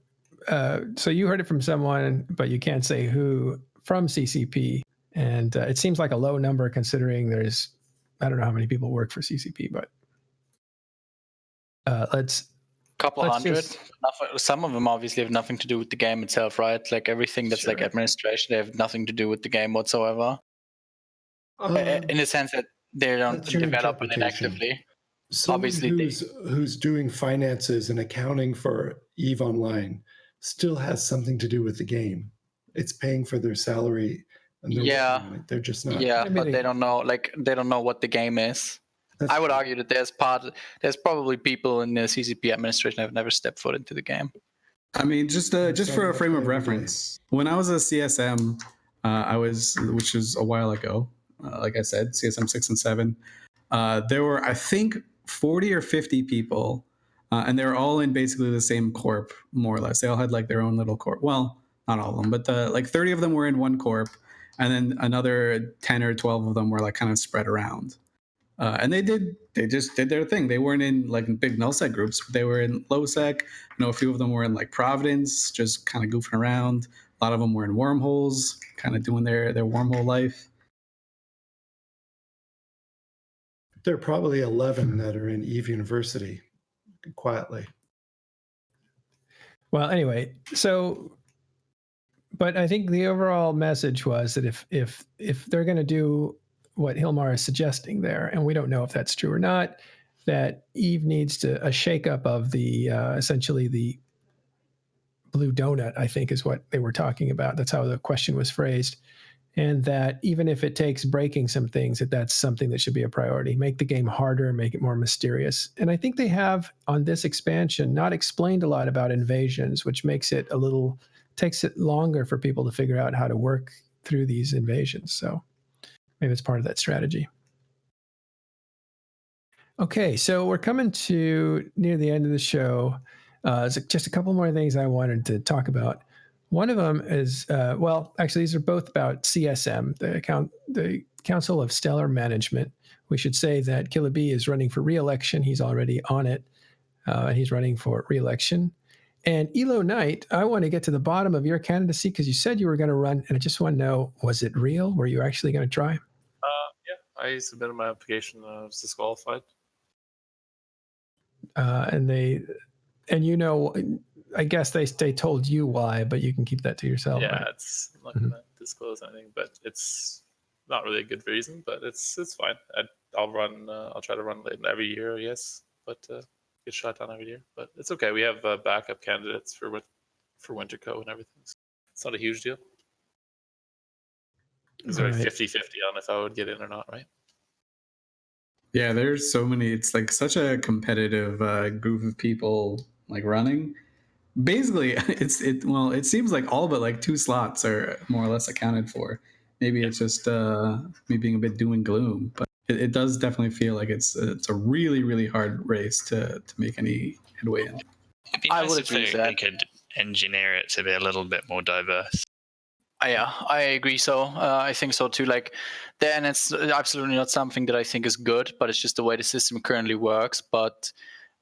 so you heard it from someone, but you can't say who from CCP. And it seems like a low number considering I don't know how many people work for CCP, but let's... Couple hundred. Some of them obviously have nothing to do with the game itself, right? Like everything that's like administration, they have nothing to do with the game whatsoever. In the sense that they don't develop it actively. Someone Obviously, who's doing finances and accounting for EVE Online still has something to do with the game. It's paying for their salary. And they're just not. Yeah, but they don't know. They don't know what the game is. I would argue that there's probably people in the CCP administration that have never stepped foot into the game. I mean, just for a frame of reference, when I was a CSM, which was a while ago, like I said, CSM 6 and 7, there were, I think, 40 or 50 people, and they were all in basically the same corp, more or less. They all had their own little corp. Well, not all of them, but 30 of them were in one corp, and then another 10 or 12 of them were kind of spread around. And they just did their thing. They weren't in big nullsec groups. They were in lowsec. A few of them were in Providence, just kind of goofing around. A lot of them were in wormholes, kind of doing their wormhole life. There are probably 11 that are in EVE University, quietly. Well, anyway, so, but I think the overall message was that if they're going to do what Hilmar is suggesting there, and we don't know if that's true or not, that Eve needs a shakeup of the essentially the blue donut, I think is what they were talking about. That's how the question was phrased. And that even if it takes breaking some things, that's something that should be a priority. Make the game harder, make it more mysterious. And I think they have on this expansion not explained a lot about invasions, which makes it takes it longer for people to figure out how to work through these invasions. So maybe it's part of that strategy. Okay, so we're coming to near the end of the show. Just a couple more things I wanted to talk about. One of them is, well, actually, these are both about CSM, the Council of Stellar Management. We should say that Killah Bee is running for re-election. He's already on it, and he's running for re-election. And Elo Knight, I want to get to the bottom of your candidacy because you said you were going to run, and I just want to know, was it real? Were you actually going to try? Yeah, I submitted my application. I was disqualified. And you know, I guess they told you why, but you can keep that to yourself. Yeah, right? I'm not gonna disclose anything, but it's not really a good reason, but it's fine. I'll run. I'll try to run late every year, yes, but get shot down every year. But it's okay. We have backup candidates for Winterco and everything. So it's not a huge deal. It's very 50-50 on if I would get in or not, right? Yeah, there's so many. It's like such a competitive group of people like running. Basically, it seems like all but like 2 slots are more or less accounted for. Maybe it's just me being a bit doom and gloom, but it does definitely feel like it's a really, really hard race to make any headway in. It'd be I nice would if agree with they that. could engineer it to be a little bit more diverse. Yeah, I agree. So I think so too. Like, then it's absolutely not something that I think is good, but it's just the way the system currently works. But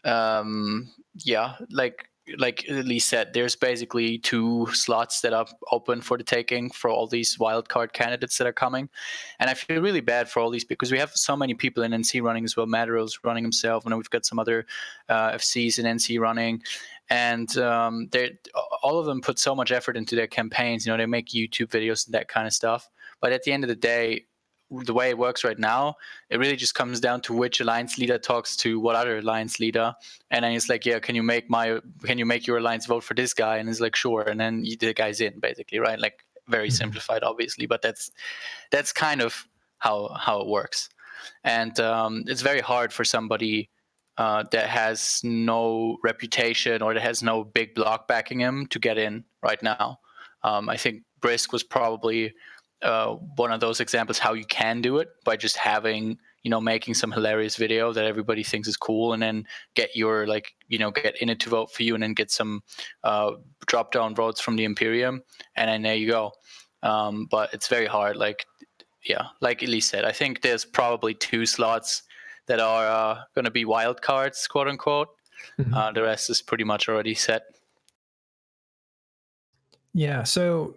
yeah, like Lee said, there's basically 2 slots that are open for the taking for all these wildcard candidates that are coming, and I feel really bad for all these because we have so many people in NC running as well. Matterill's running himself, and we've got some other FCs in NC running. And all of them put so much effort into their campaigns. You know, they make YouTube videos and that kind of stuff. But at the end of the day, the way it works right now, it really just comes down to which alliance leader talks to what other alliance leader, and then it's like, yeah, can you make your alliance vote for this guy? And it's like, sure, and then the guy's in, basically, right? Like, very simplified, obviously, but that's kind of how it works. And it's very hard for somebody that has no reputation or that has no big block backing him to get in right now. I think Brisk was probably one of those examples how you can do it by just having, making some hilarious video that everybody thinks is cool, and then get your get in it to vote for you, and then get some drop down votes from the Imperium, and then there you go. But it's very hard. Like Elise said, I think there's probably 2 slots that are going to be wild cards, quote unquote. The rest is pretty much already set. Yeah, so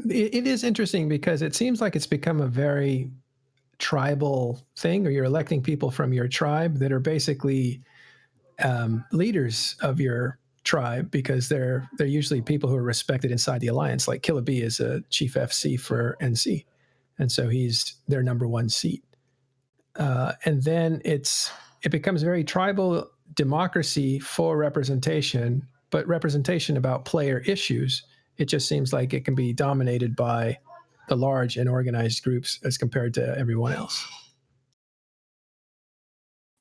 it is interesting because it seems like it's become a very tribal thing, or you're electing people from your tribe that are basically leaders of your tribe, because they're usually people who are respected inside the alliance. Like Killah Bee is a chief FC for NC, and so he's their number 1 seat. And then it becomes very tribal democracy for representation, but representation about player issues, it just seems like it can be dominated by the large and organized groups as compared to everyone else.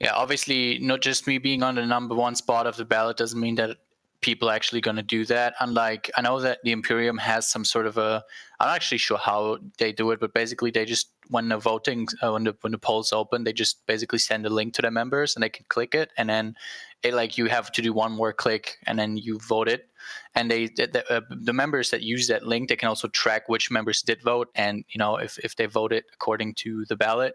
Yeah, obviously, not just me being on the number 1 spot of the ballot doesn't mean that people are actually going to do that. Unlike, I know that the Imperium has some sort of I'm not actually sure how they do it, but basically they just, when the voting, when the polls open, they just basically send a link to their members and they can click it, and then you have to do one more click and then you vote it. And the members that use that link, they can also track which members did vote, and if they voted according to the ballot.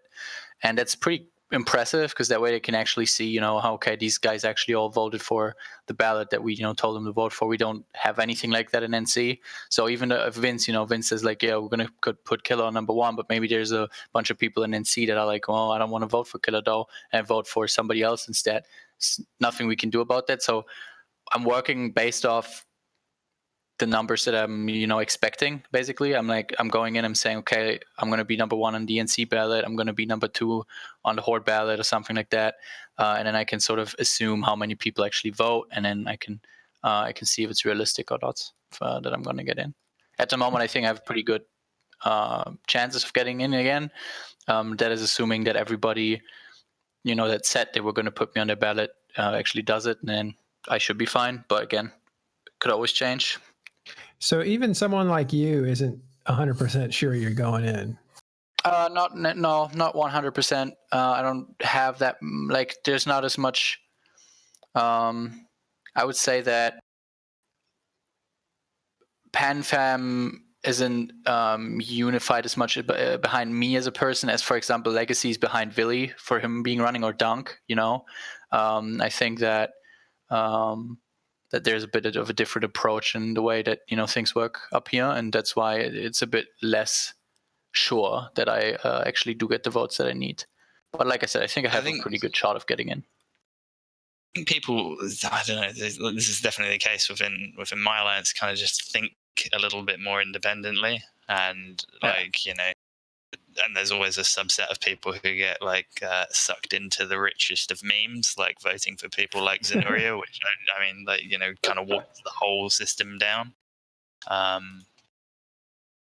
And that's pretty impressive, because that way they can actually see, how, okay, these guys actually all voted for the ballot that we, told them to vote for. We don't have anything like that in NC. So even though if Vince says like, yeah, we're going to put Killah on number 1, but maybe there's a bunch of people in NC that are like, oh, I don't want to vote for Killah though, and vote for somebody else instead. It's nothing we can do about that. So I'm working based off the numbers that I'm, expecting. Basically, I'm going in, I'm saying, okay, I'm going to be number 1 on DNC ballot. I'm going to be number 2 on the Horde ballot or something like that. And then I can sort of assume how many people actually vote. And then I can see if it's realistic or not that I'm going to get in. At the moment, I think I have pretty good chances of getting in again. That is assuming that everybody, that said they were going to put me on their ballot actually does it. And then I should be fine. But again, could always change. So even someone like you isn't 100% sure you're going in. Not 100%. I don't have that. There's not as much. I would say that PanFam isn't unified as much behind me as a person as, for example, Legacy's behind Willy for him being running, or Dunk. I think that that there's a bit of a different approach in the way that things work up here, and that's why it's a bit less sure that I actually do get the votes that I need. But like I said, I think I have a pretty good shot of getting in. I think people, I don't know, this is definitely the case within my alliance, kind of just think a little bit more independently, and and there's always a subset of people who get sucked into the richest of memes, like voting for people like Zenuria, which kind of walks the whole system down.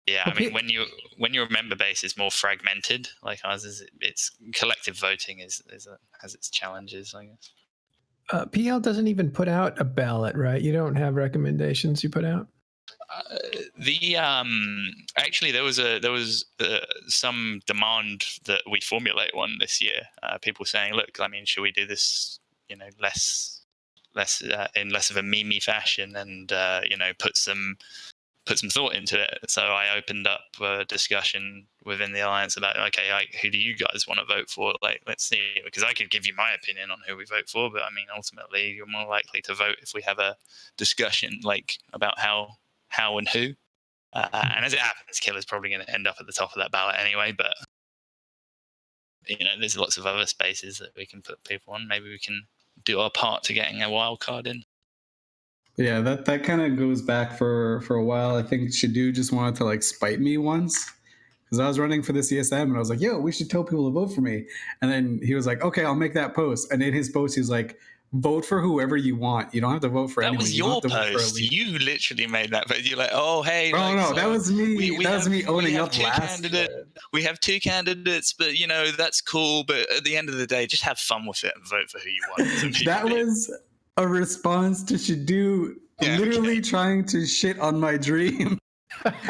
When your member base is more fragmented, like ours is, it's collective voting has its challenges, I guess. PL doesn't even put out a ballot, right? You don't have recommendations you put out? Actually there was some demand that we formulate one this year. People saying, look, should we do this, less in less of a meme fashion, and put some thought into it. So I opened up a discussion within the alliance about, okay, who do you guys want to vote for? Let's see, because I could give you my opinion on who we vote for, but ultimately you're more likely to vote if we have a discussion about how and who. And as it happens, Killah's probably going to end up at the top of that ballot anyway, but there's lots of other spaces that we can put people on. Maybe we can do our part to getting a wild card in. Yeah, that kind of goes back for a while. I think Shadu just wanted to spite me once, because I was running for the CSM and I was like, yo, we should tell people to vote for me. And then he was like, okay, I'll make that post. And in his post, he's like, vote for whoever you want. You don't have to vote for anyone. That was your post. You literally made that post. You're like, oh, hey. That was me. That was me owning up last. We have 2 candidates, but, that's cool. But at the end of the day, just have fun with it and vote for who you want. That was a response to Shadu literally trying to shit on my dream.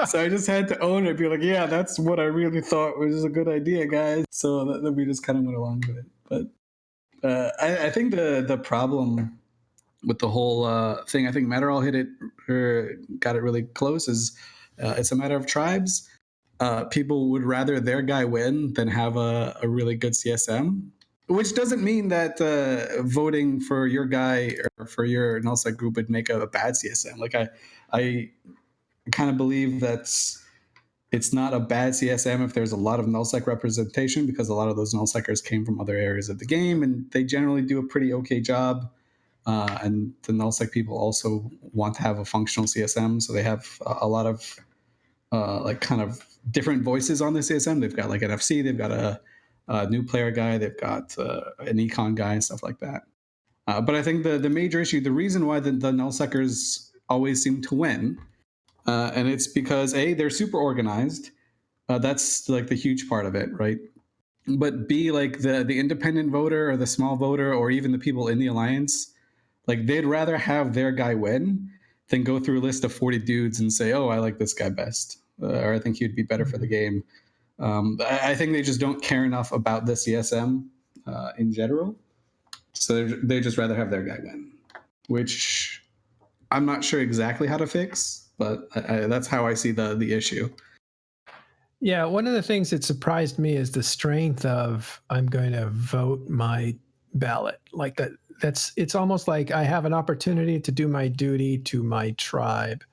So I just had to own it, be like, yeah, that's what I really thought was a good idea, guys. So that we just kind of went along with it. But I think the problem with the whole thing, I think Matterall hit it, or got it really close, is it's a matter of tribes. People would rather their guy win than have a really good CSM. Which doesn't mean that voting for your guy or for your nullsec group would make a bad CSM. I kind of believe that it's not a bad CSM if there's a lot of nullsec representation, because a lot of those nullsecers came from other areas of the game and they generally do a pretty okay job. And the nullsec people also want to have a functional CSM, so they have a lot of kind of different voices on the CSM. They've got an FC, they've got a new player guy, they've got an econ guy and stuff like that. But I think the major issue, the reason why the nullsecers always seem to win, and it's because A, they're super organized. That's the huge part of it, right? But B, the independent voter or the small voter or even the people in the alliance, they'd rather have their guy win than go through a list of 40 dudes and say, oh, I like this guy best, or I think he'd be better for the game. I think they just don't care enough about the CSM in general. So they just rather have their guy win, which I'm not sure exactly how to fix, but that's how I see the issue. Yeah, one of the things that surprised me is the strength of I'm going to vote my ballot. It's almost like I have an opportunity to do my duty to my tribe.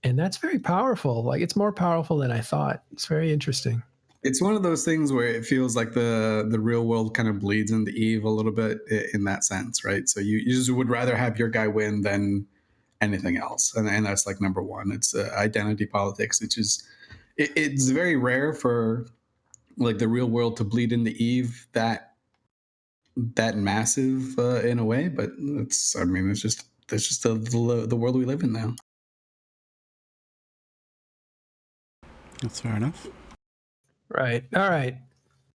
And that's very powerful. It's more powerful than I thought. It's very interesting. It's one of those things where it feels like the real world kind of bleeds into Eve a little bit in that sense, right? So you just would rather have your guy win than anything else, and that's like number one. It's identity politics, which is it's very rare for like the real world to bleed into Eve that massive in a way, but it's just the world we live in now. That's fair enough. Right. All right.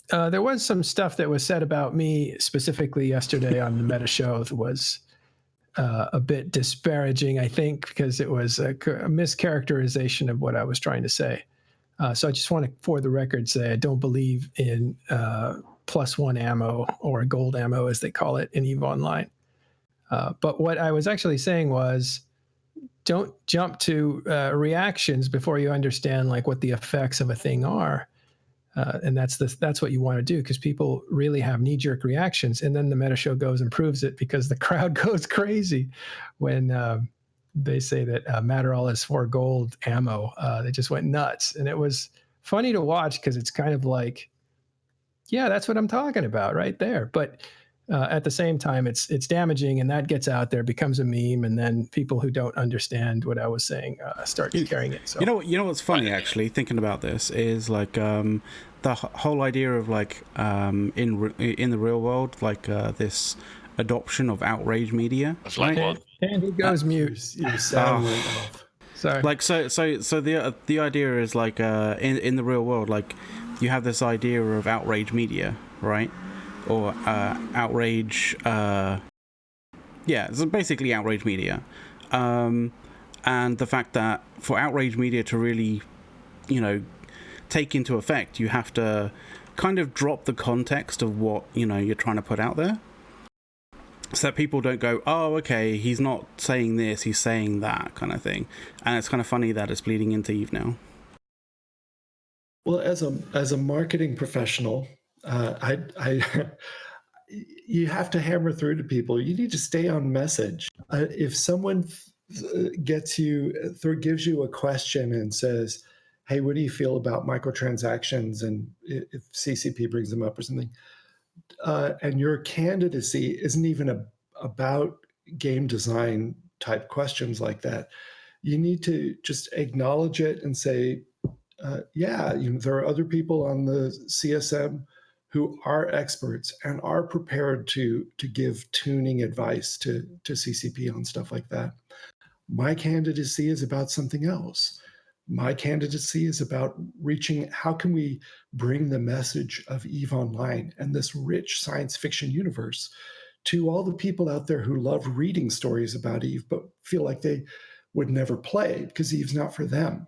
There was some stuff that was said about me specifically yesterday on the Meta Show that was a bit disparaging, I think, because it was a mischaracterization of what I was trying to say. So I just want to, for the record, say I don't believe in +1 ammo or gold ammo, as they call it in EVE Online. But what I was actually saying was, don't jump to reactions before you understand like what the effects of a thing are. And that's what you want to do, because people really have knee-jerk reactions, and then the Meta Show goes and proves it because the crowd goes crazy when they say that Matterall is for gold ammo. They just went nuts, and it was funny to watch because it's kind of like, yeah, that's what I'm talking about right there. But at the same time, it's damaging, and that gets out there, becomes a meme, and then people who don't understand what I was saying start carrying it. So you know what's funny, actually, thinking about this is like the whole idea of like in the real world, like this adoption of outrage media. Like what? And he goes mute. Your sound went off. Sorry. Like so the idea is like in the real world, like you have this idea of outrage media, right? Or outrage, so basically outrage media, and the fact that for outrage media to really, take into effect, you have to kind of drop the context of what you're trying to put out there, so that people don't go, oh, okay, he's not saying this, he's saying that kind of thing. And it's kind of funny that it's bleeding into Eve now. Well, as a marketing professional, you have to hammer through to people. You need to stay on message. If someone gives you a question and says, "Hey, what do you feel about microtransactions?" and if CCP brings them up or something, and your candidacy isn't even about game design type questions like that, you need to just acknowledge it and say, there are other people on the CSM who are experts and are prepared to give tuning advice to CCP on stuff like that. My candidacy is about something else. My candidacy is about reaching, how can we bring the message of EVE Online and this rich science fiction universe to all the people out there who love reading stories about EVE but feel like they would never play because EVE's not for them.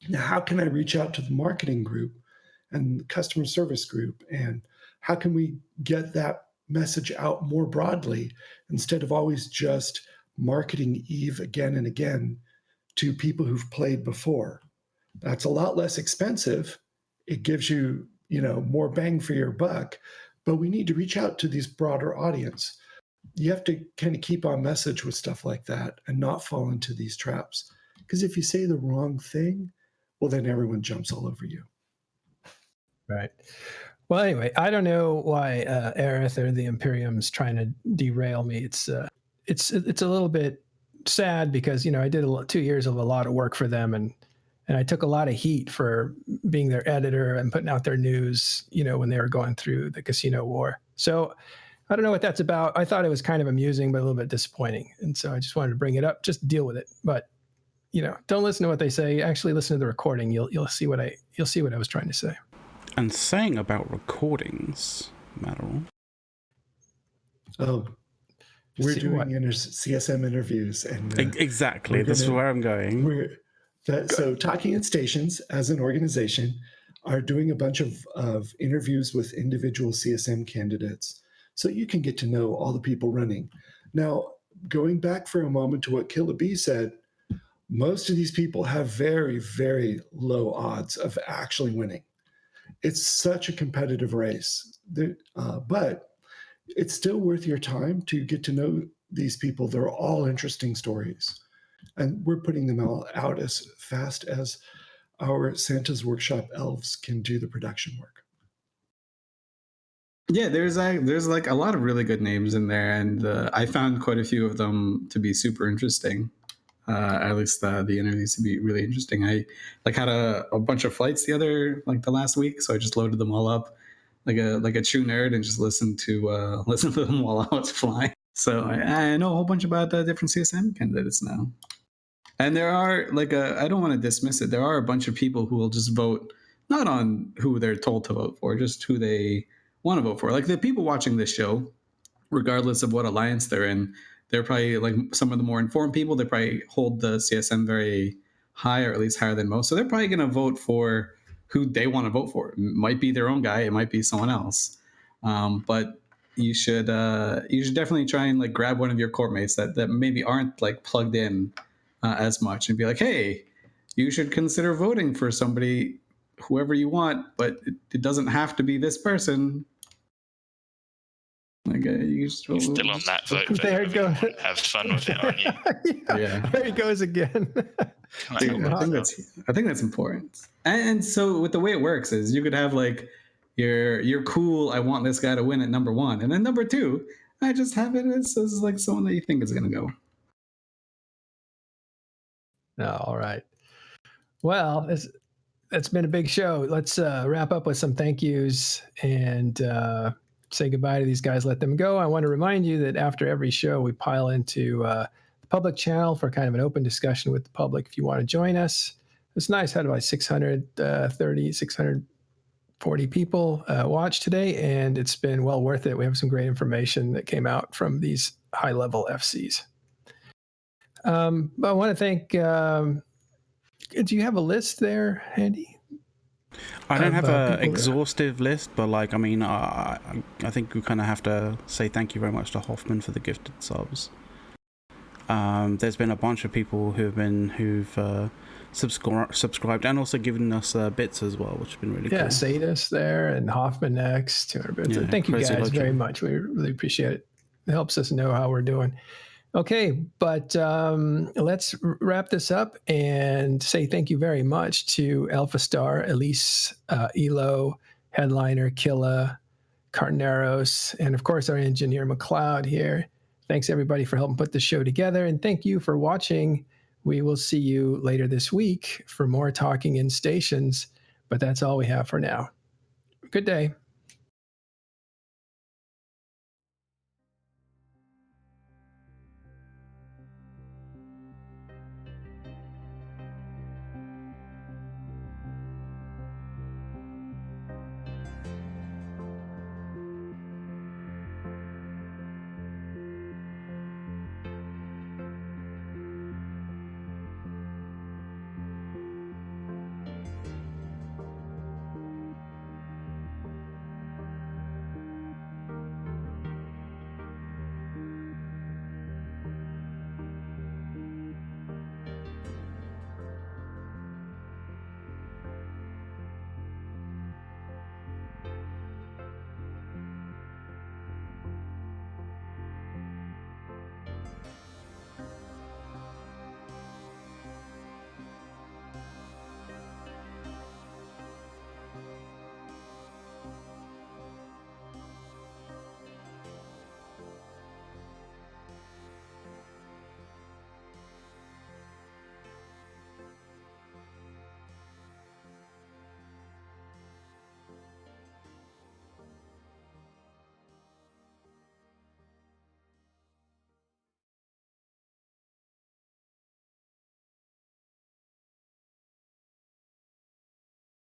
Now, how can I reach out to the marketing group and the customer service group? And how can we get that message out more broadly instead of always just marketing EVE again and again to people who've played before? That's a lot less expensive. It gives you, more bang for your buck, but we need to reach out to this broader audience. You have to kind of keep on message with stuff like that and not fall into these traps. Because if you say the wrong thing, well, then everyone jumps all over you. Right. Well, anyway, I don't know why Aerith or the Imperium's trying to derail me. It's a little bit sad because I did 2 years of a lot of work for them, and I took a lot of heat for being their editor and putting out their news, when they were going through the casino war. So I don't know what that's about. I thought it was kind of amusing, but a little bit disappointing, and so I just wanted to bring it up, just deal with it. But don't listen to what they say. Actually, listen to the recording. You'll see what I was trying to say. And saying about recordings, Matterall. Oh, we're doing CSM interviews, and exactly. That's where I'm going. So, Talking Head Stations, as an organization, are doing a bunch of interviews with individual CSM candidates, so you can get to know all the people running. Now, going back for a moment to what Killah Bee said, most of these people have very, very low odds of actually winning. It's such a competitive race, but it's still worth your time to get to know these people. They're all interesting stories, and we're putting them all out as fast as our Santa's Workshop elves can do the production work. Yeah, there's like a lot of really good names in there, and I found quite a few of them to be super interesting. At least the interviews to be really interesting. I like had a bunch of flights the last week, so I just loaded them all up like a true nerd and just listened to them while I was flying. So I know a whole bunch about the different CSM candidates now. And there are I don't want to dismiss it. There are a bunch of people who will just vote not on who they're told to vote for, just who they want to vote for. Like the people watching this show, regardless of what alliance they're in, they're probably like some of the more informed people. They probably hold the CSM very high, or at least higher than most. So they're probably going to vote for who they want to vote for. It might be their own guy. It might be someone else. But you should definitely try and like grab one of your core mates that maybe aren't like plugged in as much, and be like, hey, you should consider voting for somebody, whoever you want, but it doesn't have to be this person. Like You're still on that vote. There it goes. Have fun with it, aren't you? Yeah. There he goes again. Dude, I think that's important. And so with the way it works is you could have like you're cool, I want this guy to win at number 1, and then number 2, I just have it as like someone that you think is gonna go. All right. Well, it's been a big show. Let's wrap up with some thank yous and say goodbye to these guys, let them go. I want to remind you that after every show, we pile into the public channel for kind of an open discussion with the public. If you want to join us, it's nice. Had about 640 people watch today, and it's been well worth it. We have some great information that came out from these high-level FCs. But I want to thank, do you have a list there, Andy? I don't have an exhaustive list, but like, I mean, I think we kind of have to say thank you very much to Hoffman for the gifted subs. There's been a bunch of people who've subscribed and also given us bits as well, which has been really cool. Yeah, Sadis there and Hoffman next, 200 bits. Yeah, thank you guys very much. We really appreciate it. It helps us know how we're doing. Okay, but let's wrap this up and say thank you very much to Alphastar, Elise, Elo, Hedliner, Killah, Carneros, and of course our engineer McLeod here. Thanks everybody for helping put the show together, and thank you for watching. We will see you later this week for more Talking in Stations, but that's all we have for now. Good day.